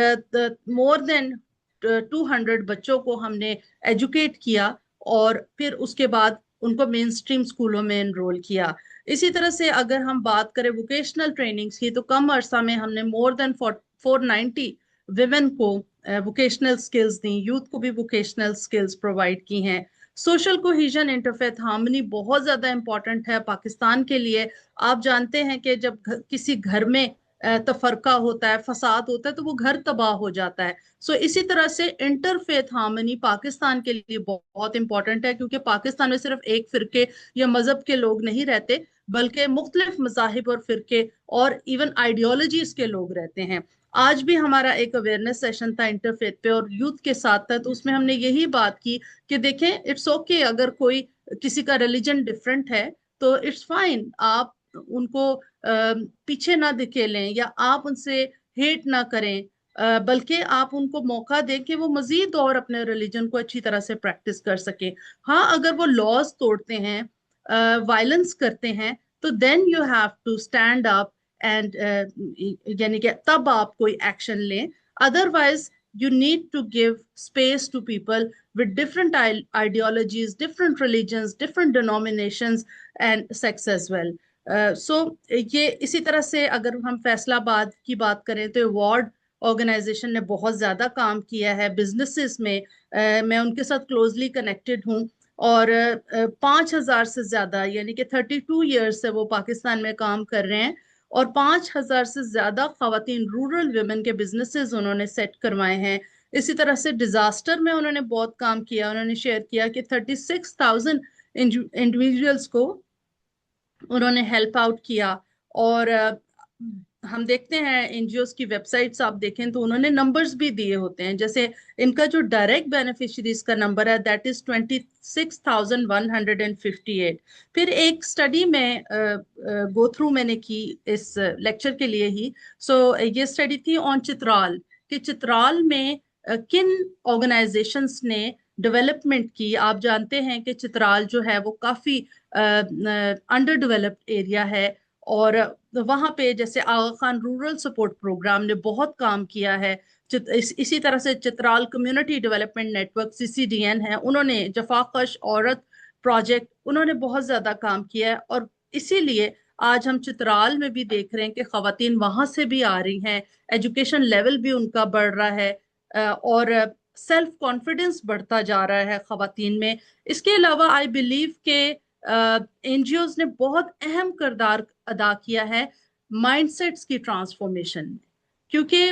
मोर देन 200 बच्चों को हमने एजुकेट किया और फिर उसके बाद उनको मेन स्ट्रीम स्कूलों में एनरोल किया। इसी तरह से अगर हम बात करें वोकेशनल ट्रेनिंग्स की तो कम अरसा में हमने मोर देन 490 विमेन को वोकेशनल स्किल्स दी, यूथ को भी वोकेशनल स्किल्स प्रोवाइड की हैं। सोशल कोहिजन इंटरफेथ हार्मनी बहुत ज्यादा इंपॉर्टेंट है पाकिस्तान के लिए। आप जानते हैं कि जब किसी घर में तफरका होता है, फसाद होता है, तो वो घर तबाह हो जाता है। सो इसी तरह से इंटरफेथ हार्मनी पाकिस्तान के लिए बहुत इंपॉर्टेंट है, क्योंकि पाकिस्तान में सिर्फ एक फिरके या मजहब के लोग नहीं रहते, बल्कि मुख्तलिफ मजाहिब और फिरके और इवन आइडियोलॉजीज के लोग रहते हैं। आज भी हमारा एक अवेयरनेस सेशन था इंटरफेथ पे और यूथ के साथ था, तो उसमें हमने यही बात की कि देखें, इट्स ओके अगर कोई किसी का रिलीजन डिफरेंट है तो इट्स फाइन, आप उनको पीछे ना धकेलें या आप उनसे हेट ना करें, बल्कि आप उनको मौका दें कि वो मजीद और अपने रिलीजन को अच्छी तरह से प्रैक्टिस कर सके। हाँ, अगर वो लॉज तोड़ते हैं, वायलेंस करते हैं, तो then you have to stand up and यानी कि तब आप कोई एक्शन लें। Otherwise you need to give space to people with different ideologies, different religions, different denominations and sects as well. So ये इसी तरह से अगर हम फैसलाबाद की बात करें तो अवार्ड ऑर्गेनाइजेशन ने बहुत ज्यादा काम किया है बिजनेसेस में। मैं उनके साथ क्लोजली कनेक्टेड हूँ और 5,000 से ज्यादा, यानी कि 32 ईयर्स से वो पाकिस्तान में काम कर रहे हैं और 5,000 से ज्यादा खवातीन रूरल वुमेन के बिजनेसेस उन्होंने सेट करवाए हैं। इसी तरह से डिजास्टर में उन्होंने बहुत काम किया। उन्होंने शेयर किया कि 36,000 इंडिविजुअल्स को उन्होंने हेल्प आउट किया और हम देखते हैं एनजीओस की वेबसाइट्स आप देखें तो उन्होंने नंबर्स भी दिए होते हैं, जैसे इनका जो डायरेक्ट बेनिफिशरीज का नंबर है दैट इज 26,158। फिर एक स्टडी में गो थ्रू मैंने की इस लेक्चर के लिए ही। ये स्टडी थी ऑन चित्राल, कि चित्राल में किन ऑर्गेनाइजेशंस ने डेवलपमेंट की। आप जानते हैं कि चित्राल जो है वो काफी अंडर डेवलप्ड एरिया है, और वहां पे जैसे आगा खान रूरल सपोर्ट प्रोग्राम ने बहुत काम किया है। इसी तरह से Chitral community development network CCDN है, उन्होंने जफाकश औरत प्रोजेक्ट, उन्होंने बहुत ज्यादा काम किया है। और इसीलिए आज हम चित्राल में भी देख रहे हैं कि खवातीन वहां से भी आ रही हैं, एजुकेशन लेवल भी उनका बढ़ रहा है, और सेल्फ कॉन्फिडेंस बढ़ता जा रहा है खवातीन में। इसके अलावा आई बिलीव के एनजीओज ने बहुत अहम किरदार अदा किया है माइंडसेट्स की ट्रांसफॉर्मेशन में, क्योंकि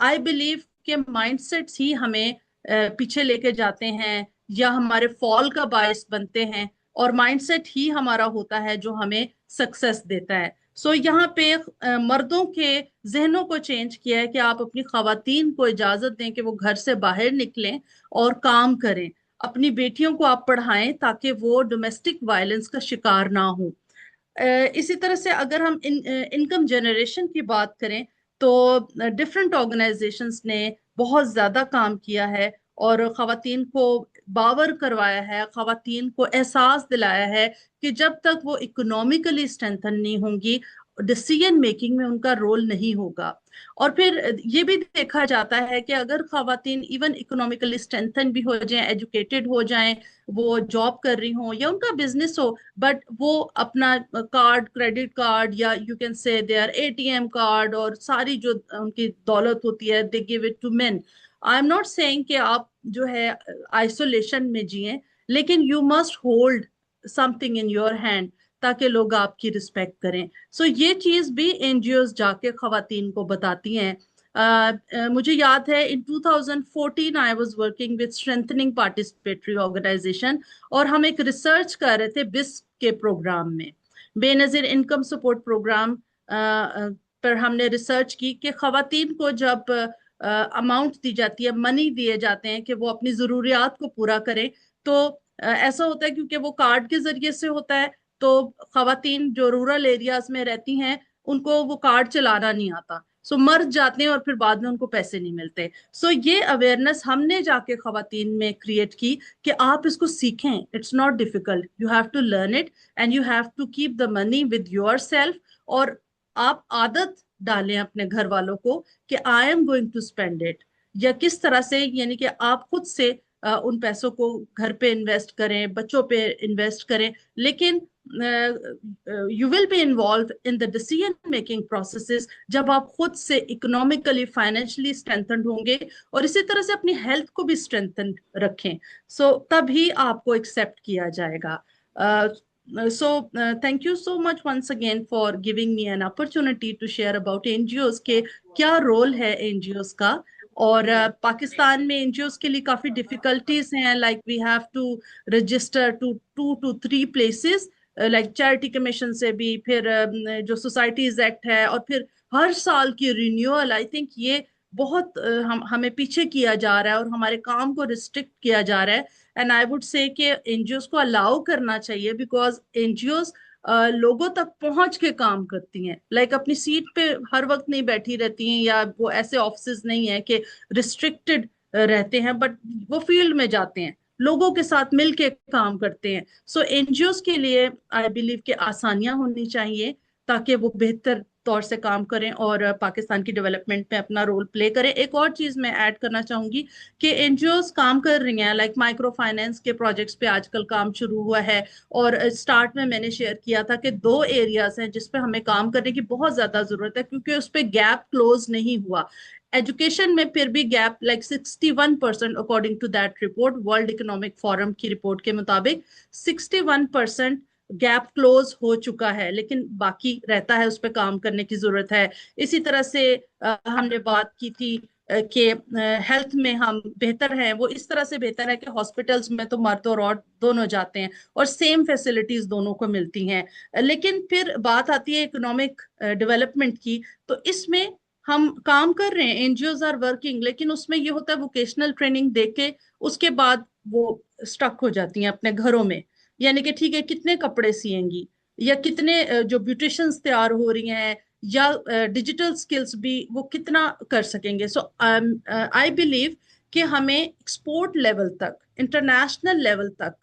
आई बिलीव के माइंडसेट्स ही हमें पीछे लेके जाते हैं या हमारे फॉल का बायस बनते हैं, और माइंडसेट ही हमारा होता है जो हमें सक्सेस देता है। यहाँ पे मर्दों के जहनों को चेंज किया है कि आप अपनी खवातीन को इजाजत दें कि वो घर से बाहर निकलें और काम करें, अपनी बेटियों को आप पढ़ाएं ताकि वो डोमेस्टिक वायलेंस का शिकार ना हो। इसी तरह से अगर हम इनकम जनरेशन की बात करें तो डिफरेंट ऑर्गेनाइजेशंस ने बहुत ज्यादा काम किया है और खवातीन को बावर करवाया है, खवातीन को एहसास दिलाया है कि जब तक वो इकोनॉमिकली स्ट्रेंथन नहीं होंगी, डिसीजन मेकिंग में उनका रोल नहीं होगा। और फिर ये भी देखा जाता है कि अगर खवातीन इवन इकोनॉमिकली स्ट्रेंथन भी हो जाएं, एजुकेटेड हो जाएं, वो जॉब कर रही हो या उनका बिजनेस हो, बट वो अपना कार्ड, क्रेडिट कार्ड, या you can say their ATM card और सारी जो उनकी दौलत होती है they give it to men. I am not saying कि आप जो है आइसोलेशन में जिए, लेकिन you must hold something in your hand ताकि लोग आपकी रिस्पेक्ट करें। ये चीज भी एनजीओज जाके खवातीन को बताती हैं। मुझे याद है in 2014 I was working with strengthening participatory organization, और हम एक रिसर्च कर रहे थे बिस्क के प्रोग्राम में, बेनजीर इनकम सपोर्ट प्रोग्राम पर हमने रिसर्च की कि खवातीन को जब अमाउंट दी जाती है, मनी दिए जाते हैं कि वो अपनी जरूरियात को पूरा करें, तो ऐसा होता है क्योंकि वो कार्ड के जरिए से होता है, तो खवातीन जो रूरल एरियाज में रहती हैं उनको वो कार्ड चलाना नहीं आता, मर जाते हैं और फिर बाद में उनको पैसे नहीं मिलते। ये अवेयरनेस हमने जाके खवातीन में क्रिएट की कि आप इसको सीखें, it's not difficult, you have to learn it and you have to keep the money with yourself. और आप आदत डालें अपने घर वालों को कि I am going to spend it, या किस तरह से, यानी कि आप खुद से उन पैसों को घर पे इन्वेस्ट करें, बच्चों पे इन्वेस्ट करें, लेकिन you will be involve in the decision making processes जब आप खुद से इकोनॉमिकली, फाइनेंशियली स्ट्रेंथन्ड होंगे, और इसी तरह से अपनी हेल्थ को भी स्ट्रेंथन रखें। तभी आपको एक्सेप्ट किया जाएगा। Thank you so much once again for giving me an opportunity to share about NGOs के क्या रोल है NGOs का। और पाकिस्तान में NGOs के लिए काफी डिफिकल्टीज हैं, like we have to register to 2 to 3 places, like charity commission से भी, फिर जो सोसाइटीज एक्ट है, और फिर हर साल की रिन्यूअल। आई थिंक ये बहुत हमें पीछे किया जा रहा है और हमारे काम को रिस्ट्रिक्ट किया जा रहा है। एंड आई वुड से कि एनजीओस को अलाउ करना चाहिए, बिकॉज एनजीओस लोगों तक पहुंच के काम करती हैं, लाइक अपनी सीट पे हर वक्त नहीं बैठी रहती हैं, या वो ऐसे ऑफिस नहीं है कि रिस्ट्रिक्टेड रहते हैं, बट वो फील्ड में जाते हैं, लोगों के साथ मिलके काम करते हैं। एनजीओस के लिए आई बिलीव कि आसानियां होनी चाहिए ताकि वो बेहतर तौर से काम करें और पाकिस्तान की डेवलपमेंट में अपना रोल प्ले करें। एक और चीज मैं ऐड करना चाहूंगी कि एनजीओस काम कर रही हैं, लाइक माइक्रो फाइनेंस के प्रोजेक्ट्स पे आजकल काम शुरू हुआ है, और स्टार्ट में मैंने शेयर किया था कि 2 एरियाज हैं जिस पे हमें काम करने की बहुत ज्यादा जरूरत है, क्योंकि उस पे गैप क्लोज नहीं हुआ। एजुकेशन में फिर भी gap like 61% according to that report, world economic forum की रिपोर्ट के मुताबिक 61% गैप क्लोज हो चुका है, लेकिन बाकी रहता है, उस पर काम करने की जरूरत है। इसी तरह से हमने बात की थी के हेल्थ में हम बेहतर हैं, वो इस तरह से बेहतर है कि हॉस्पिटल्स में तो मर्द और औरत दोनों जाते हैं और सेम फैसिलिटीज दोनों को मिलती हैं। लेकिन फिर बात आती है इकोनॉमिक डेवलपमेंट की, तो इसमें हम काम कर रहे हैं, एनजीओज आर वर्किंग, लेकिन उसमें ये होता है वोकेशनल ट्रेनिंग देके उसके बाद वो स्टक हो जाती हैं अपने घरों में। यानी कि ठीक है, कितने कपड़े सिएंगी या कितने जो ब्यूटिशियंस तैयार हो रही हैं या डिजिटल स्किल्स भी वो कितना कर सकेंगे। सो आई बिलीव कि हमें एक्सपोर्ट लेवल तक, इंटरनेशनल लेवल तक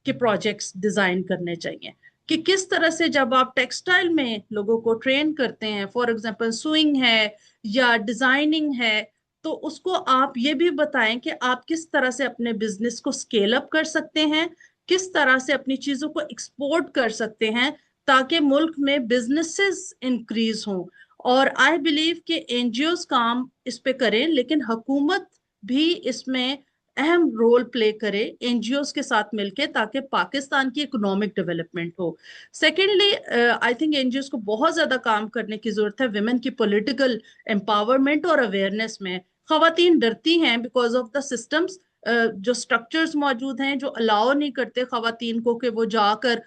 के प्रोजेक्ट्स डिजाइन करने चाहिए कि किस तरह से जब आप टेक्सटाइल में लोगों को ट्रेन करते हैं, फॉर एग्जांपल सुइंग है या डिजाइनिंग है, तो उसको आप ये भी बताएं कि आप किस तरह से अपने बिजनेस को स्केल अप कर सकते हैं, किस तरह से अपनी चीजों को एक्सपोर्ट कर सकते हैं ताकि मुल्क में बिजनेसेस इंक्रीज हों। और आई बिलीव कि एनजीओज काम इस पे करें, लेकिन हुकूमत भी इसमें अहम रोल प्ले करे एनजीओज के साथ मिलके, ताकि पाकिस्तान की इकोनॉमिक डेवलपमेंट हो। सेकेंडली, आई थिंक एनजीओज को बहुत ज्यादा काम करने की जरूरत है विमेन की पॉलिटिकल एम्पावरमेंट और अवेयरनेस में। खवातीन डरती हैं बिकॉज ऑफ द सिस्टम्स, जो स्ट्रक्चर्स मौजूद हैं जो अलाउ नहीं करते खवातीन को कि वो जाकर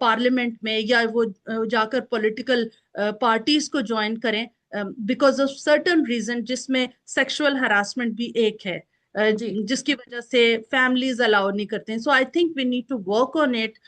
पार्लियामेंट में या वो जाकर पॉलिटिकल पार्टीज को ज्वाइन करें बिकॉज ऑफ सर्टन रीजन, जिसमें सेक्सुअल हरासमेंट भी एक है, जी। जिसकी वजह से फैमिलीज अलाउ नहीं करते हैं। So I think we need to work on it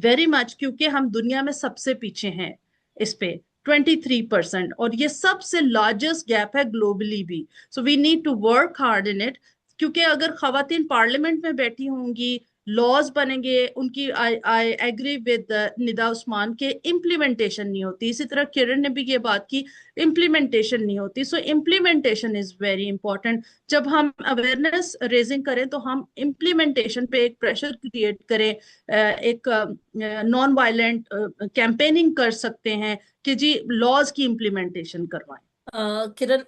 very much, क्योंकि हम दुनिया में सबसे पीछे हैं इस पे 23%, और ये सबसे लार्जेस्ट गैप है ग्लोबली भी। So we need to work hard in it, क्योंकि अगर खवातीन पार्लियामेंट में बैठी होंगी, लॉज बनेंगे उनकी, I I agree with Nida Usman के इम्प्लीमेंटेशन नहीं होती। इसी तरह किरण ने भी ये बात की, इम्प्लीमेंटेशन नहीं होती। सो इम्प्लीमेंटेशन इज वेरी इंपॉर्टेंट। जब हम अवेयरनेस रेजिंग करें तो हम इम्प्लीमेंटेशन पे एक प्रेशर क्रिएट करें, एक नॉन वायलेंट कैंपेनिंग कर सकते हैं कि जी लॉज की इम्प्लीमेंटेशन करवाएं। किरण,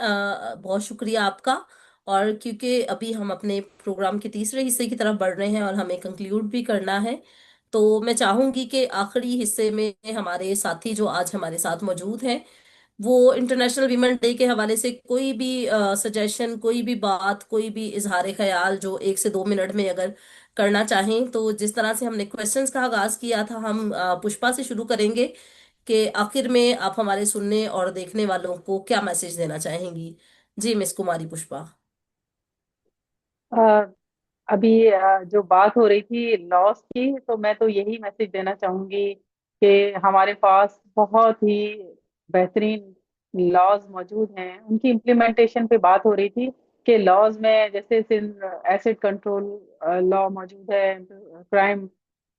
बहुत शुक्रिया आपका। और क्योंकि अभी हम अपने प्रोग्राम के तीसरे हिस्से की तरफ बढ़ रहे हैं और हमें कंक्लूड भी करना है, तो मैं चाहूंगी कि आखिरी हिस्से में हमारे साथी जो आज हमारे साथ मौजूद हैं, वो इंटरनेशनल वीमेन डे के हवाले से कोई भी सजेशन, कोई भी बात, कोई भी इजहार ख्याल जो 1 से 2 मिनट में अगर करना चाहें, तो जिस तरह से हमने क्वेश्चंस का आगाज किया था, हम पुष्पा से शुरू करेंगे कि आखिर में आप हमारे सुनने और देखने वालों को क्या मैसेज देना चाहेंगी। जी मिस कुमारी पुष्पा। अ, अभी जो बात हो रही थी लॉस की, तो मैं तो यही मैसेज देना चाहूंगी कि हमारे पास बहुत ही बेहतरीन लॉज मौजूद हैं। उनकी इम्प्लीमेंटेशन पे बात हो रही थी कि लॉज में जैसे सिंध एसिड कंट्रोल लॉ मौजूद है, क्राइम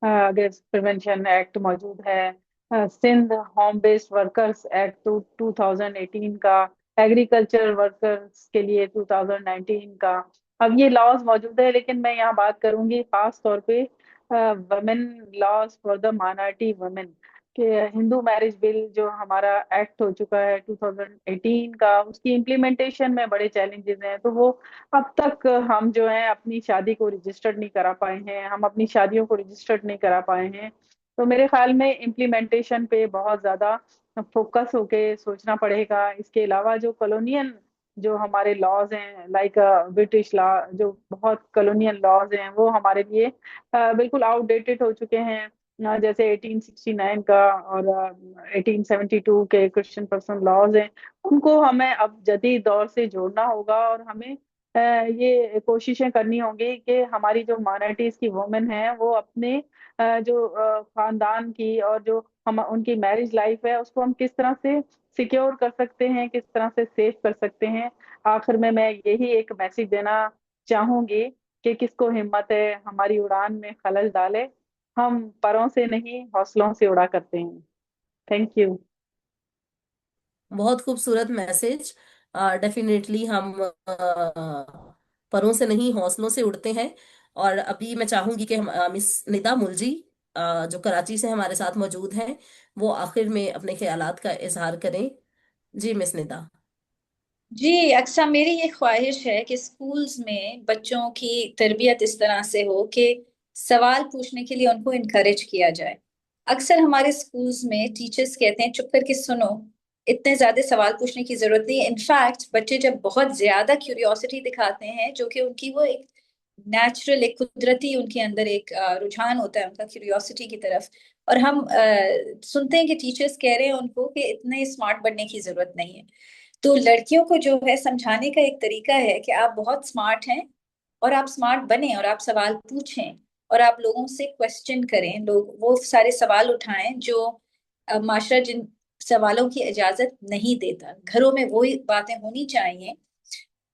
अगेंस्ट प्रिवेंशन एक्ट मौजूद है, Sindh home based workers act 2018 का, एग्रीकल्चर वर्कर्स के लिए 2019 का। अब ये लॉज मौजूद है, लेकिन मैं यहाँ बात करूंगी खास तौर पे women laws for the minority women के। हिंदू मैरिज बिल जो हमारा एक्ट हो चुका है 2018 का, उसकी इम्प्लीमेंटेशन में बड़े चैलेंजेस हैं। तो वो अब तक हम जो है अपनी शादी को रजिस्टर्ड नहीं करा पाए हैं, हम अपनी शादियों को रजिस्टर्ड नहीं करा पाए हैं। तो मेरे ख्याल में इम्प्लीमेंटेशन पे बहुत ज्यादा फोकस होके सोचना पड़ेगा। इसके अलावा जो कॉलोनियल जो हमारे लॉज हैं, लाइक ब्रिटिश लॉ, जो बहुत कॉलोनियल लॉज हैं, वो हमारे लिए बिल्कुल आउटडेटेड हो चुके हैं। जैसे 1869 का और 1872 के क्रिश्चियन पर्सनल लॉज हैं, उनको हमें अब जदीद दौर से जोड़ना होगा। और हमें ये कोशिशें करनी होंगी कि हमारी जो माइनॉरिटीज की वुमेन हैं वो अपने जो खानदान की और जो हम उनकी मैरिज लाइफ है उसको हम किस तरह से सिक्योर कर सकते हैं, किस तरह से सेफ कर सकते हैं। आखिर में मैं यही एक मैसेज देना चाहूंगी कि किसको हिम्मत है हमारी उड़ान में खलल डाले, हम परों से नहीं हौसलों से उड़ा करते हैं। Thank you. बहुत खूबसूरत मैसेज। डेफिनेटली हम परों से नहीं हौसलों से उड़ते हैं। और अभी मैं चाहूंगी कि हम मिस निदा मुलजी, जो कराची से हमारे साथ मौजूद हैं, वो आखिर में अपने ख्यालात का इजहार करें। जी मिस निदा। जी अक्सर मेरी ये ख्वाहिश है कि स्कूल्स में बच्चों की तरबियत इस तरह से हो कि सवाल पूछने के लिए उनको इनकरेज किया जाए। अक्सर हमारे स्कूल्स में टीचर्स कहते हैं चुप करके सुनो, इतने ज्यादा सवाल पूछने की जरूरत नहीं है। इनफैक्ट बच्चे जब बहुत ज्यादा क्यूरियोसिटी दिखाते हैं, जो कि उनकी वो एक नेचुरल, एक कुदरती उनके अंदर एक रुझान होता है उनका क्यूरियोसिटी की तरफ, और हम सुनते हैं कि टीचर्स कह रहे हैं उनको कि इतने स्मार्ट बनने की जरूरत नहीं है। तो लड़कियों को जो है समझाने का एक तरीका है कि आप बहुत स्मार्ट हैं, और आप स्मार्ट बने, और आप सवाल पूछें, और आप लोगों से क्वेश्चन करें, लोग वो सारे सवाल उठाएं जो माशरा जिन सवालों की इजाजत नहीं देता। घरों में वही बातें होनी चाहिए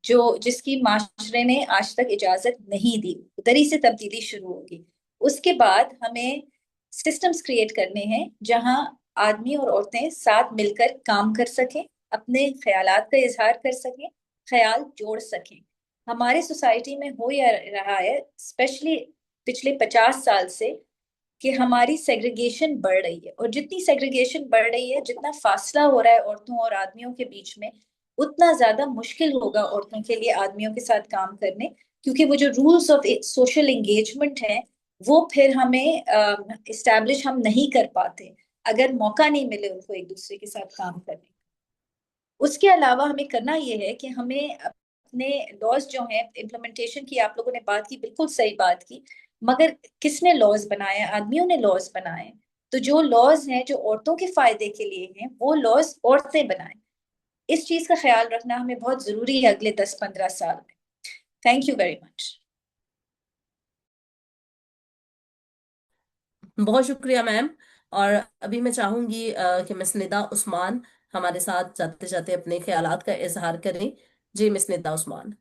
जो जिसकी माशरे ने आज तक इजाजत नहीं दी। उधर ही से तब्दीली शुरू होगी। उसके बाद हमें सिस्टम्स क्रिएट करने हैं जहां आदमी और औरतें साथ मिलकर काम कर सकें, अपने ख्यालात का इजहार कर सकें, ख्याल जोड़ सकें। हमारे सोसाइटी में हो या रहा है, स्पेशली पिछले 50 साल से, कि हमारी सेग्रीगेशन बढ़ रही है। और जितनी सेग्रीगेशन बढ़ रही है, जितना फासला हो रहा है औरतों और आदमियों के बीच में, उतना ज्यादा मुश्किल होगा औरतों के लिए आदमियों के साथ काम करने। क्योंकि वो जो रूल्स ऑफ सोशल एंगेजमेंट है, वो फिर हमें इस्टेब्लिश हम नहीं कर पाते अगर मौका नहीं मिले उनको एक दूसरे के साथ काम करने। उसके अलावा हमें करना ये है कि हमें अपने लॉज जो हैं, इम्प्लीमेंटेशन की आप लोगों ने बात की, बिल्कुल सही बात की, मगर किसने लॉज बनाए? आदमियों ने लॉज बनाए। तो जो लॉज हैं जो औरतों के फायदे के लिए हैं, वो लॉज औरतें बनाएं। इस चीज का ख्याल रखना हमें बहुत जरूरी है अगले 10-15 साल में। Thank you very much. बहुत शुक्रिया मैम। और अभी मैं चाहूंगी कि मिस निदा उस्मान हमारे साथ जाते जाते अपने ख्यालात का इजहार करें। जी मिस निदा उस्मान।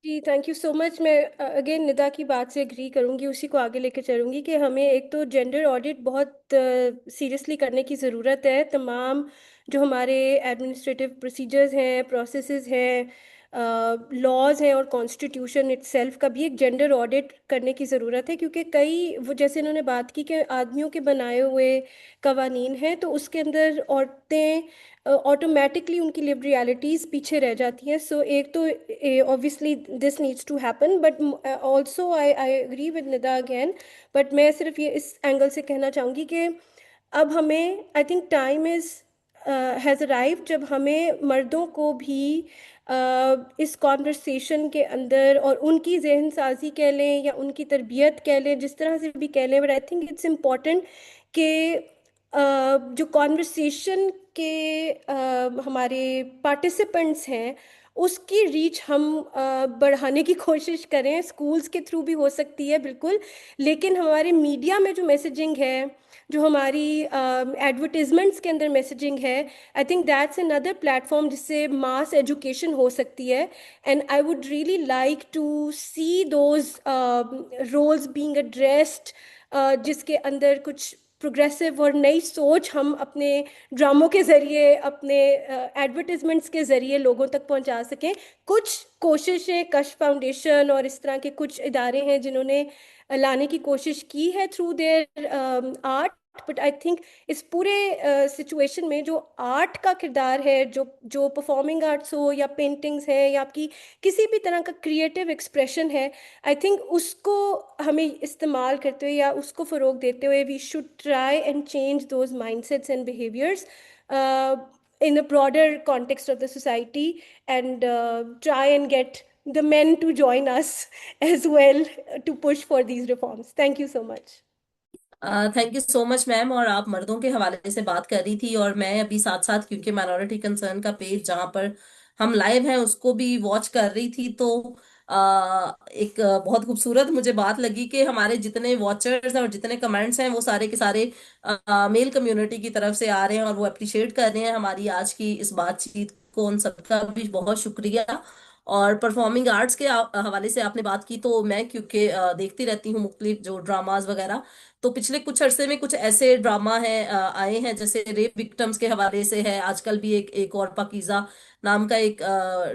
जी थैंक यू सो मच। मैं अगेन निदा की बात से एग्री करूंगी, उसी को आगे लेके चलूंगी कि हमें एक तो जेंडर ऑडिट बहुत सीरियसली करने की ज़रूरत है। तमाम जो हमारे एडमिनिस्ट्रेटिव प्रोसीजर्स हैं, प्रोसेसेस हैं, लॉज हैं, और कॉन्स्टिट्यूशन इटसेल्फ का भी एक जेंडर ऑडिट करने की ज़रूरत है। क्योंकि कई वो जैसे इन्होंने बात की कि आदमियों के बनाए हुए कवानीन हैं, तो उसके अंदर औरतें ऑटोमेटिकली उनकी लिव्ड रियलिटीज़ पीछे रह जाती हैं। सो एक तो obviously this needs to happen, but also I I agree with Nida again. But मैं सिर्फ ये इस एंगल से कहना चाहूँगी कि अब हमें, I think time is has arrive जब हमें मर्दों को भी इस कॉन्वर्सेशन के अंदर, और उनकी जहन साजी कह लें या उनकी तरबियत कह लें, जिस तरह से भी कह लें, but I think it's important कि जो कॉन्वर्सेशन के हमारे पार्टिसिपेंट्स हैं, उसकी रीच हम बढ़ाने की कोशिश करें। स्कूल्स के थ्रू भी हो सकती है बिल्कुल, लेकिन हमारे मीडिया में जो मैसेजिंग है, जो हमारी एडवर्टीजमेंट्स के अंदर मैसेजिंग है, I think that's another platform जिससे मास एजुकेशन हो सकती है। And I would really like to see those roles being addressed, जिसके अंदर कुछ प्रोग्रेसिव और नई सोच हम अपने ड्रामों के ज़रिए, अपने एडवर्टिजमेंट्स के ज़रिए लोगों तक पहुंचा सकें। कुछ कोशिशें कश फाउंडेशन और इस तरह के कुछ इदारे हैं जिन्होंने लाने की कोशिश की है through their art, but I think इस पूरे सिचुएशन में जो आर्ट का किरदार है, जो जो परफॉर्मिंग आर्ट्स हो या पेंटिंग्स है या आपकी किसी भी तरह का क्रिएटिव एक्सप्रेशन है, आई थिंक उसको हमें इस्तेमाल करते हुए या उसको फ़रोग देते हुए we should try and change those mindsets and behaviours in a broader context of the society, and try and get the men to join us as well to push for these reforms. Thank you so much. Thank you so much ma'am. और आप मर्दों के हवाले से बात कर रही थी, और मैं अभी साथ साथ क्योंकि माइनॉरिटी कंसर्न का पेज जहां पर हम लाइव हैं उसको भी वॉच कर रही थी, तो एक बहुत खूबसूरत मुझे बात लगी कि हमारे जितने वॉचर्स हैं और जितने कमेंट्स हैं वो सारे के सारे मेल कम्युनिटी की तरफ से आ रहे हैं, और वो अप्रिशिएट कर रहे हैं हमारी आज की इस बातचीत को। उन सबका भी बहुत शुक्रिया। और परफॉर्मिंग आर्ट्स के हवाले से आपने बात की, तो मैं क्योंकि देखती रहती हूँ मुख्तलिफ जो ड्रामाज वगैरह, तो पिछले कुछ अरसे में कुछ ऐसे ड्रामा हैं आए हैं, जैसे रेप विक्टिम्स के हवाले से है। आजकल भी एक एक और पाकीज़ा नाम का एक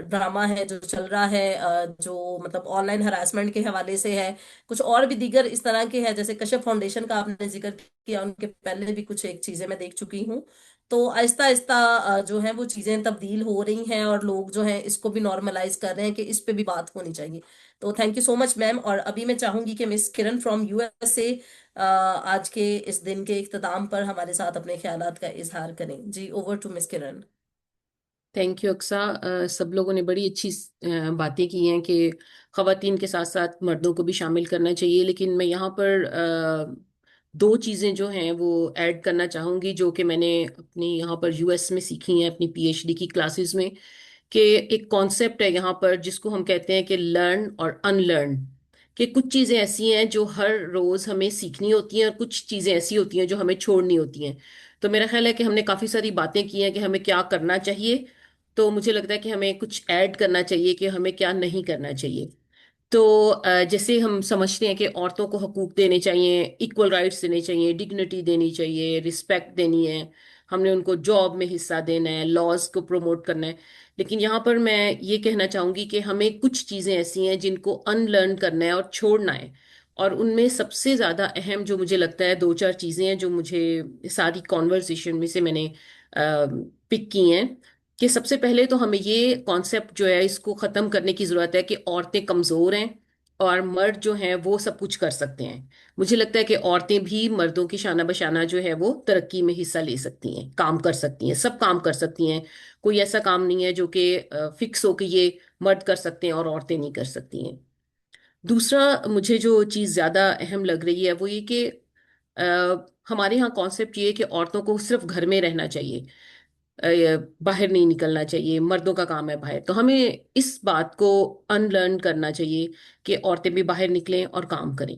ड्रामा है जो चल रहा है, जो मतलब ऑनलाइन हरासमेंट के हवाले से है। कुछ और भी दीगर इस तरह के हैं, जैसे कश्यप फाउंडेशन का आपने जिक्र किया, उनके पहले भी कुछ एक चीजें मैं देख चुकी हूँ। तो आहिस्ता आहिस्ता जो है वो चीजें तब्दील हो रही हैं, और लोग जो है इसको भी नॉर्मलाइज कर रहे हैं कि इस पे भी बात होनी चाहिए। तो thank you so much ma'am. और अभी मैं चाहूंगी कि मिस किरण फ्रॉम यूएसए आज के इस दिन के इख्तिताम पर हमारे साथ अपने ख्यालात का इजहार करें। जी, over to miss Kiran. Thank you Aqsa. सब लोगों ने बड़ी अच्छी बातें की हैं कि खवातीन के साथ साथ मर्दों को भी शामिल करना चाहिए, लेकिन मैं यहाँ पर दो चीज़ें जो हैं वो ऐड करना चाहूँगी जो कि मैंने अपनी यहाँ पर यूएस में सीखी हैं अपनी पीएचडी की क्लासेस में। कि एक कॉन्सेप्ट है यहाँ पर जिसको हम कहते हैं कि लर्न और अनलर्न। कि कुछ चीज़ें ऐसी हैं जो हर रोज़ हमें सीखनी होती हैं और कुछ चीज़ें ऐसी होती हैं जो हमें छोड़नी होती हैं। तो मेरा ख्याल है कि हमने काफ़ी सारी बातें की हैं कि हमें क्या करना चाहिए, तो मुझे लगता है कि हमें कुछ ऐड करना चाहिए कि हमें क्या नहीं करना चाहिए। तो जैसे हम समझते हैं कि औरतों को हकूक देने चाहिए, इक्वल राइट्स देने चाहिए, डिग्निटी देनी चाहिए, रिस्पेक्ट देनी है, हमने उनको जॉब में हिस्सा देना है, लॉज को प्रमोट करना है। लेकिन यहाँ पर मैं ये कहना चाहूँगी कि हमें कुछ चीज़ें ऐसी हैं जिनको अनलर्न करना है और छोड़ना है। और उनमें सबसे ज़्यादा अहम जो मुझे लगता है दो चार चीज़ें हैं जो मुझे सारी कॉन्वर्सेशन में से मैंने पिक की हैं। कि सबसे पहले तो हमें ये कॉन्सेप्ट जो है इसको ख़त्म करने की ज़रूरत है कि औरतें कमज़ोर हैं और मर्द जो हैं वो सब कुछ कर सकते हैं। मुझे लगता है कि औरतें भी मर्दों की शाना बशाना जो है वो तरक्की में हिस्सा ले सकती हैं, काम कर सकती हैं, सब काम कर सकती हैं। कोई ऐसा काम नहीं है जो कि फिक्स हो कि ये मर्द कर सकते हैं और औरतें नहीं कर सकती हैं। दूसरा मुझे जो चीज़ ज़्यादा अहम लग रही है वो ये कि हमारे यहाँ कॉन्सेप्ट ये है कि औरतों को सिर्फ घर में रहना चाहिए, बाहर नहीं निकलना चाहिए, मर्दों का काम है बाहर। तो हमें इस बात को अनलर्न करना चाहिए कि औरतें भी बाहर निकलें और काम करें।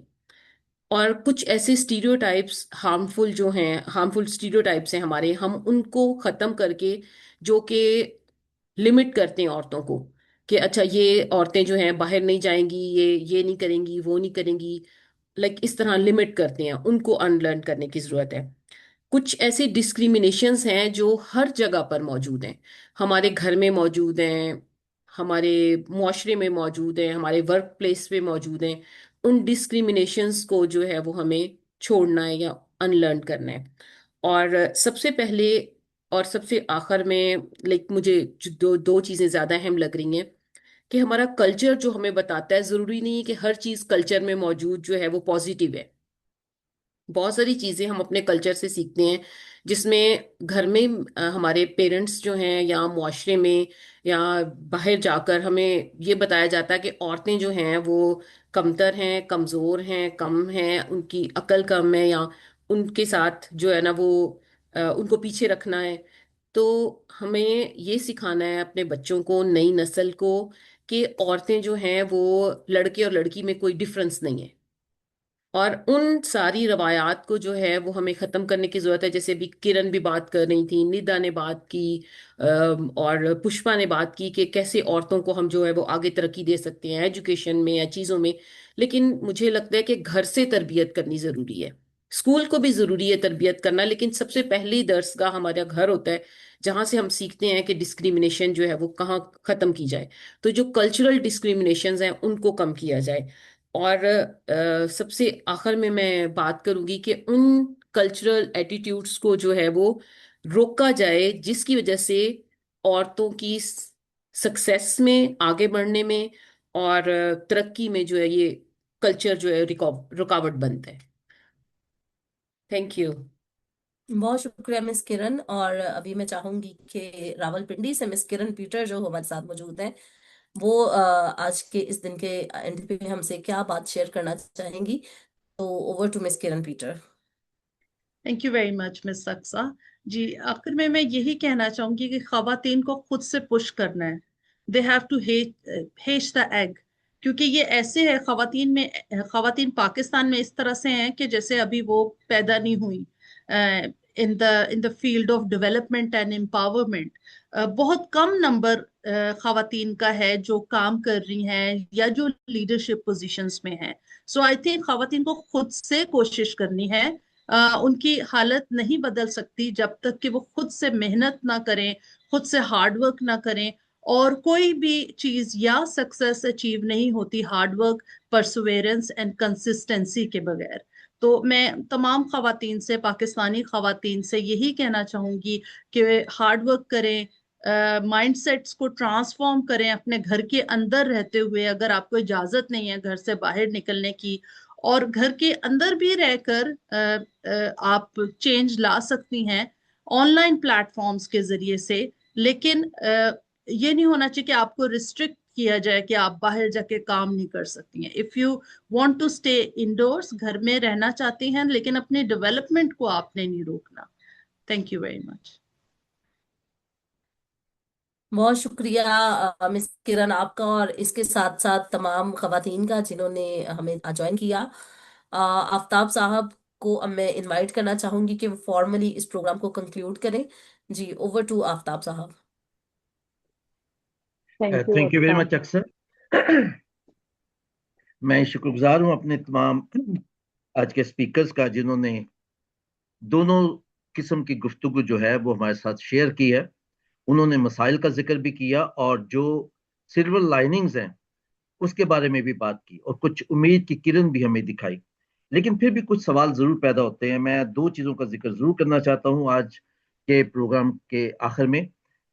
और कुछ ऐसे स्टीरियोटाइप्स हार्मफुल स्टीरियोटाइप्स हैं हमारे, हम उनको खत्म करके जो कि लिमिट करते हैं औरतों को कि अच्छा ये औरतें जो हैं बाहर नहीं जाएंगी, ये नहीं करेंगी, वो नहीं करेंगी, लाइक इस तरह लिमिट करते हैं, उनको अनलर्न करने की जरूरत है। कुछ ऐसे डिस्क्रिमिनेशंस हैं जो हर जगह पर मौजूद हैं, हमारे घर में मौजूद हैं, हमारे मुआशरे में मौजूद हैं, हमारे वर्क प्लेस पे मौजूद हैं। उन डिस्क्रिमिनेशंस को जो है वो हमें छोड़ना है या अनलर्न करना है। और सबसे पहले और सबसे आखिर में लाइक मुझे जो दो दो चीज़ें ज़्यादा अहम लग रही हैं कि हमारा कल्चर जो हमें बताता है, ज़रूरी नहीं है कि हर चीज़ कल्चर में मौजूद जो है वो पॉजिटिव है। बहुत सारी चीजें हम अपने कल्चर से सीखते हैं जिसमें घर में हमारे पेरेंट्स जो हैं या मुआशरे में या बाहर जाकर हमें ये बताया जाता है कि औरतें जो हैं वो कमतर हैं, कमजोर हैं, कम हैं, उनकी अकल कम है, या उनके साथ जो है ना वो उनको पीछे रखना है। तो हमें ये सिखाना है अपने बच्चों को, नई नस्ल को, कि औरतें जो हैं वो लड़के और लड़की में कोई डिफरेंस नहीं है। और उन सारी रवायात को जो है वो हमें ख़त्म करने की ज़रूरत है। जैसे भी किरण भी बात कर रही थी, निदा ने बात की, और पुष्पा ने बात की कि कैसे औरतों को हम जो है वो आगे तरक्की दे सकते हैं एजुकेशन में या चीज़ों में। लेकिन मुझे लगता है कि घर से तरबियत करनी ज़रूरी है। स्कूल को भी ज़रूरी है तरबियत करना, लेकिन सबसे पहली दरसगाह हमारा घर होता है जहाँ से हम सीखते हैं कि डिस्क्रिमिनेशन जो है वो कहाँ ख़त्म की जाए। तो जो कल्चरल डिस्क्रिमिनेशंस हैं उनको कम किया जाए। और सबसे आखिर में मैं बात करूंगी कि उन कल्चरल एटीट्यूड्स को जो है वो रोका जाए जिसकी वजह से औरतों की सक्सेस में, आगे बढ़ने में और तरक्की में जो है ये कल्चर जो है रुकावट बनता है। Thank you. बहुत शुक्रिया मिस किरण। और अभी मैं चाहूंगी कि रावलपिंडी से मिस किरण पीटर जो हमारे साथ मौजूद हैं वो आज के इस दिन के एंड पे हमसे क्या बात शेयर करना चाहेंगी। तो over to miss Kiran Peter. Thank you very much miss Aqsa ji. आखिर में मैं यही कहना चाहूंगी कि खवातीन को खुद से पुश करना है। They have to hatch the egg, क्योंकि ये ऐसे है खवातीन पाकिस्तान में इस तरह से हैं कि जैसे अभी वो पैदा नहीं हुई। In the field of development and empowerment बहुत कम नंबर खवातीन का है जो काम कर रही हैं या जो लीडरशिप पोजीशंस में हैं। सो आई थिंक खवातीन को खुद से कोशिश करनी है। उनकी हालत नहीं बदल सकती जब तक कि वो खुद से मेहनत ना करें, खुद से हार्ड वर्क ना करें। और कोई भी चीज या सक्सेस अचीव नहीं होती हार्ड वर्क, परसुवेरेंस एंड कंसिस्टेंसी के बगैर। तो मैं तमाम खवातीन से, पाकिस्तानी खवातीन से यही कहना चाहूंगी कि हार्ड वर्क करें, माइंडसेट्स को ट्रांसफॉर्म करें अपने घर के अंदर रहते हुए, अगर आपको इजाजत नहीं है घर से बाहर निकलने की। और घर के अंदर भी रहकर आप चेंज ला सकती हैं ऑनलाइन प्लेटफॉर्म्स के जरिए से। लेकिन ये नहीं होना चाहिए कि आपको रिस्ट्रिक्ट किया जाए कि आप बाहर जाके काम नहीं कर सकती हैं। If you want to stay indoors, घर में रहना चाहती हैं, लेकिन अपने डेवलपमेंट को आपने नहीं रोकना। Thank you very much. बहुत शुक्रिया मिस किरण आपका, और इसके साथ साथ तमाम खवातीन का जिन्होंने हमें ज्वाइन किया। आफ्ताब साहब को अब मैं इनवाइट करना चाहूंगी कि वो फॉर्मली इस प्रोग्राम को कंक्लूड करें। जी, over to Aftab sahab. Thank you thank you very Aqsa. Much अक्सर। मैं शुक्रगुजार हूँ अपने तमाम आज के स्पीकर्स का, जिन्होंने दोनों किस्म की गुफ्तगू जो है वो हमारे साथ शेयर की है। उन्होंने मसाइल का जिक्र भी किया और जो सिल्वर लाइनिंग्स हैं उसके बारे में भी बात की, और कुछ उम्मीद की किरण भी हमें दिखाई। लेकिन फिर भी कुछ सवाल जरूर पैदा होते हैं। मैं दो चीजों का जिक्र जरूर करना चाहता हूं आज के प्रोग्राम के आखिर में।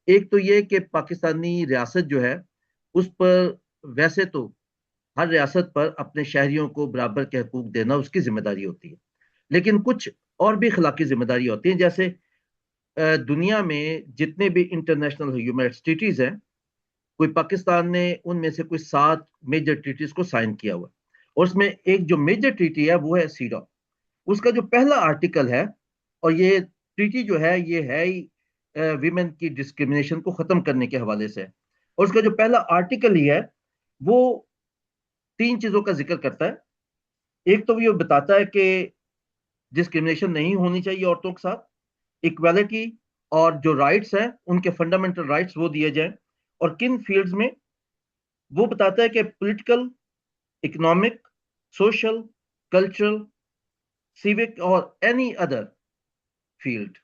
एक तो ये कि पाकिस्तानी रियासत जो है उस पर वैसे तो हर रियासत पर अपने शहरियों को बराबर के हकूक देना उसकी जिम्मेदारी होती है, लेकिन कुछ और भी अखलाकी जिम्मेदारी होती है। जैसे दुनिया में जितने भी इंटरनेशनल ह्यूमन राइट्स ट्रीटीज हैं, कोई पाकिस्तान ने उनमें से कोई 7 मेजर ट्रीटीज को साइन किया हुआ है, और उसमें एक जो मेजर ट्रीटी है वो है सीडा। उसका जो पहला आर्टिकल है, और ये ट्रीटी जो है ये है ही विमेन की डिस्क्रिमिनेशन को खत्म करने के हवाले से है। और उसका जो पहला आर्टिकल ही है वो 3 चीजों का जिक्र करता है। एक तो ये बताता है कि डिस्क्रिमिनेशन नहीं होनी चाहिए औरतों के साथ, इक्वालिटी और जो राइट्स हैं उनके फंडामेंटल राइट्स वो दिए जाएं। और किन फील्ड्स में, वो बताता है कि political, economic, social, cultural, civic और एनी अदर फील्ड।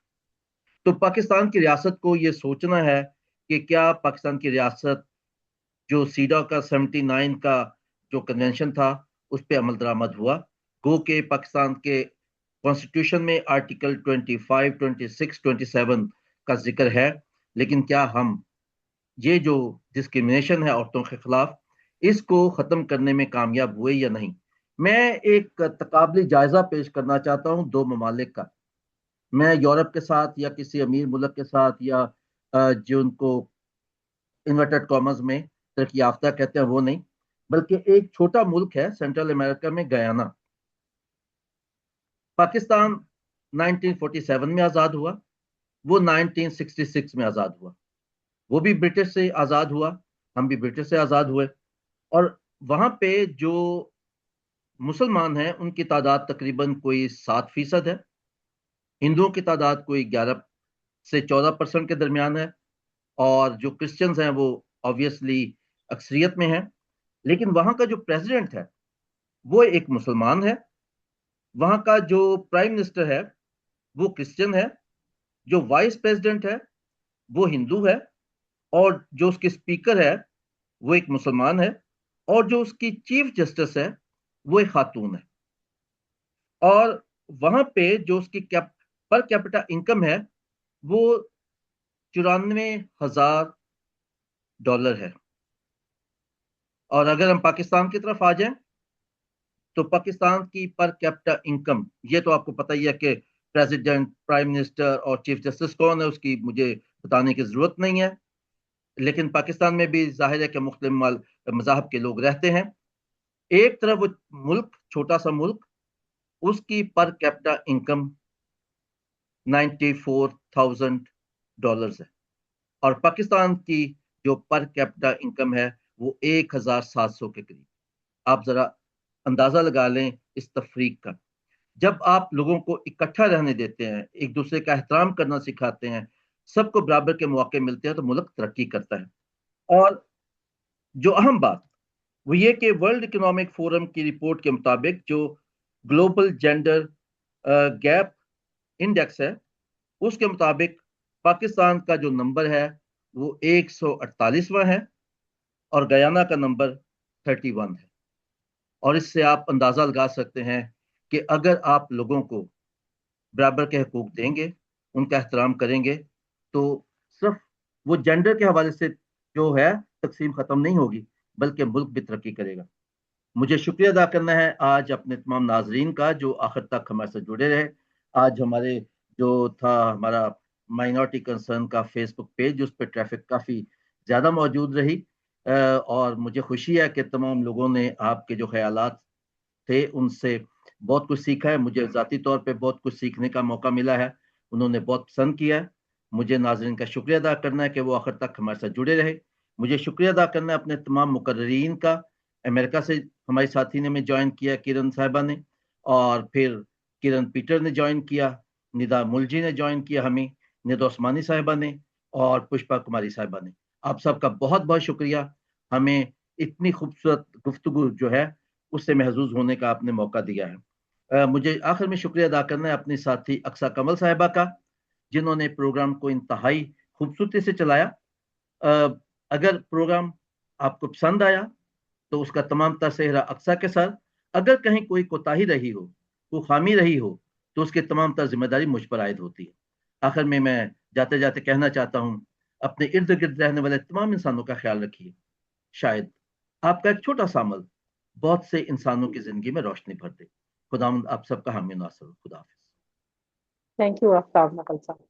तो पाकिस्तान की रियासत को ये सोचना है कि क्या पाकिस्तान की रियासत जो सीडा का 79 का जो कन्वेंशन था उस पर अमल दरामद हुआ। गो के पाकिस्तान के कॉन्स्टिट्यूशन में आर्टिकल 25, 26, 27 का जिक्र है, लेकिन क्या हम ये जो डिस्क्रिमिनेशन है औरतों के खिलाफ, इसको खत्म करने में कामयाब हुए या नहीं। मैं एक तकाबली जायजा पेश करना चाहता हूं दो ममालिक का। मैं यूरोप के साथ या किसी अमीर मुल्क के साथ या जो उनको इन्वर्टेड कॉमर्स में तरक्की याफ्ता कहते हैं वो नहीं, बल्कि एक छोटा मुल्क है सेंट्रल अमेरिका में, गयाना। पाकिस्तान 1947 में आजाद हुआ, वो 1966 में आजाद हुआ। वो भी ब्रिटिश से आजाद हुआ, हम भी ब्रिटिश से आजाद हुए। और वहां पे जो मुसलमान हैं उनकी तादाद तकरीबन कोई 7% है, हिंदुओं की तादाद कोई 11 से 14% के दरमियान है, और जो क्रिश्चियंस हैं वो ऑब्वियसली अक्सरियत में हैं। लेकिन वहां का जो प्रेसिडेंट है वो एक मुसलमान है, वहां का जो प्राइम मिनिस्टर है वो क्रिश्चियन है, जो वाइस प्रेसिडेंट है वो हिंदू है, और जो उसके स्पीकर है वो एक मुसलमान है, और जो उसकी चीफ जस्टिस है वो एक खातून है। और वहां पे जो उसकी पर कैपिटा इनकम है वो $94,000 है। और अगर हम पाकिस्तान की तरफ आ जाएं तो पाकिस्तान की पर कैपिटा इनकम, ये तो आपको पता ही है कि प्रेसिडेंट, प्राइम मिनिस्टर और चीफ जस्टिस कौन है उसकी मुझे बताने की जरूरत नहीं है। लेकिन पाकिस्तान में भी जाहिर है कि मुख्तलिफ मज़ाहब के लोग रहते हैं। एक तरफ वो मुल्क, छोटा सा मुल्क, उसकी पर कैपिटा इनकम $94,000 है, और पाकिस्तान की जो पर कैपिटा इनकम है वो 1,700 के करीब। आप जरा अंदाजा लगा लें इस तफरीक का। जब आप लोगों को इकट्ठा रहने देते हैं, एक दूसरे का एहतराम करना सिखाते हैं, सबको बराबर के मौके मिलते हैं, तो मुल्क तरक्की करता है। और जो अहम बात वो ये कि वर्ल्ड इकोनॉमिक फोरम की रिपोर्ट के मुताबिक जो ग्लोबल जेंडर गैप इंडेक्स है उसके मुताबिक पाकिस्तान का जो नंबर है वो 148वां है, और गयाना का नंबर 31 है। और इससे आप अंदाजा लगा सकते हैं कि अगर आप लोगों को बराबर के हकूक देंगे, उनका एहतराम करेंगे, तो सिर्फ वो जेंडर के हवाले से जो है तकसीम खत्म नहीं होगी, बल्कि मुल्क भी तरक्की करेगा। मुझे शुक्रिया अदा करना है आज अपने तमाम नाजरीन का जो आखिर तक हमारे साथ जुड़े रहे। आज हमारे जो था हमारा माइनॉरिटी कंसर्न का फेसबुक पेज, उस पर ट्रैफिक काफ़ी ज़्यादा मौजूद रही और मुझे खुशी है कि तमाम लोगों ने आपके जो ख्यालात थे उनसे बहुत कुछ सीखा है। मुझे ज़ाती तौर पे बहुत कुछ सीखने का मौका मिला है, उन्होंने बहुत पसंद किया है। मुझे नाज़रीन का शुक्रिया अदा करना है कि वो आखिर तक हमारे साथ जुड़े रहे। मुझे शुक्रिया अदा करना है अपने तमाम मुकर्रीन का। अमेरिका से हमारी साथी ने हमें ज्वाइन किया, किरण साहिबा ने, और फिर किरण पीटर ने ज्वाइन किया, निदा मुलजी ने ज्वाइन किया हमें, निदा उस्मानी साहिबा ने, और पुष्पा कुमारी साहिबा ने। आप सबका बहुत बहुत शुक्रिया, हमें इतनी खूबसूरत गुफ्तगू जो है उससे महजूज होने का आपने मौका दिया है। मुझे आखिर में शुक्रिया अदा करना है अपनी साथी अक्सा कमल साहिबा का, जिन्होंने प्रोग्राम को इंतहाई खूबसूरती से चलाया। अगर प्रोग्राम आपको पसंद आया तो उसका तमाम तर सेहरा अक्सा के साथ। अगर कहीं कोई कोताही रही हो, कोई खामी रही हो, तो उसकी तमाम तर जिम्मेदारी मुझ पर आयद होती है। आखिर में मैं जाते जाते कहना चाहता हूँ, अपने इर्द गिर्द रहने वाले तमाम इंसानों का ख्याल रखिए। शायद आपका एक छोटा सा अमल बहुत से इंसानों की जिंदगी में रोशनी भर दे। खुदावंद आप सबका हामी नासर। खुदा हाफिज। थैंक यू आफ्ताब नकल साहब।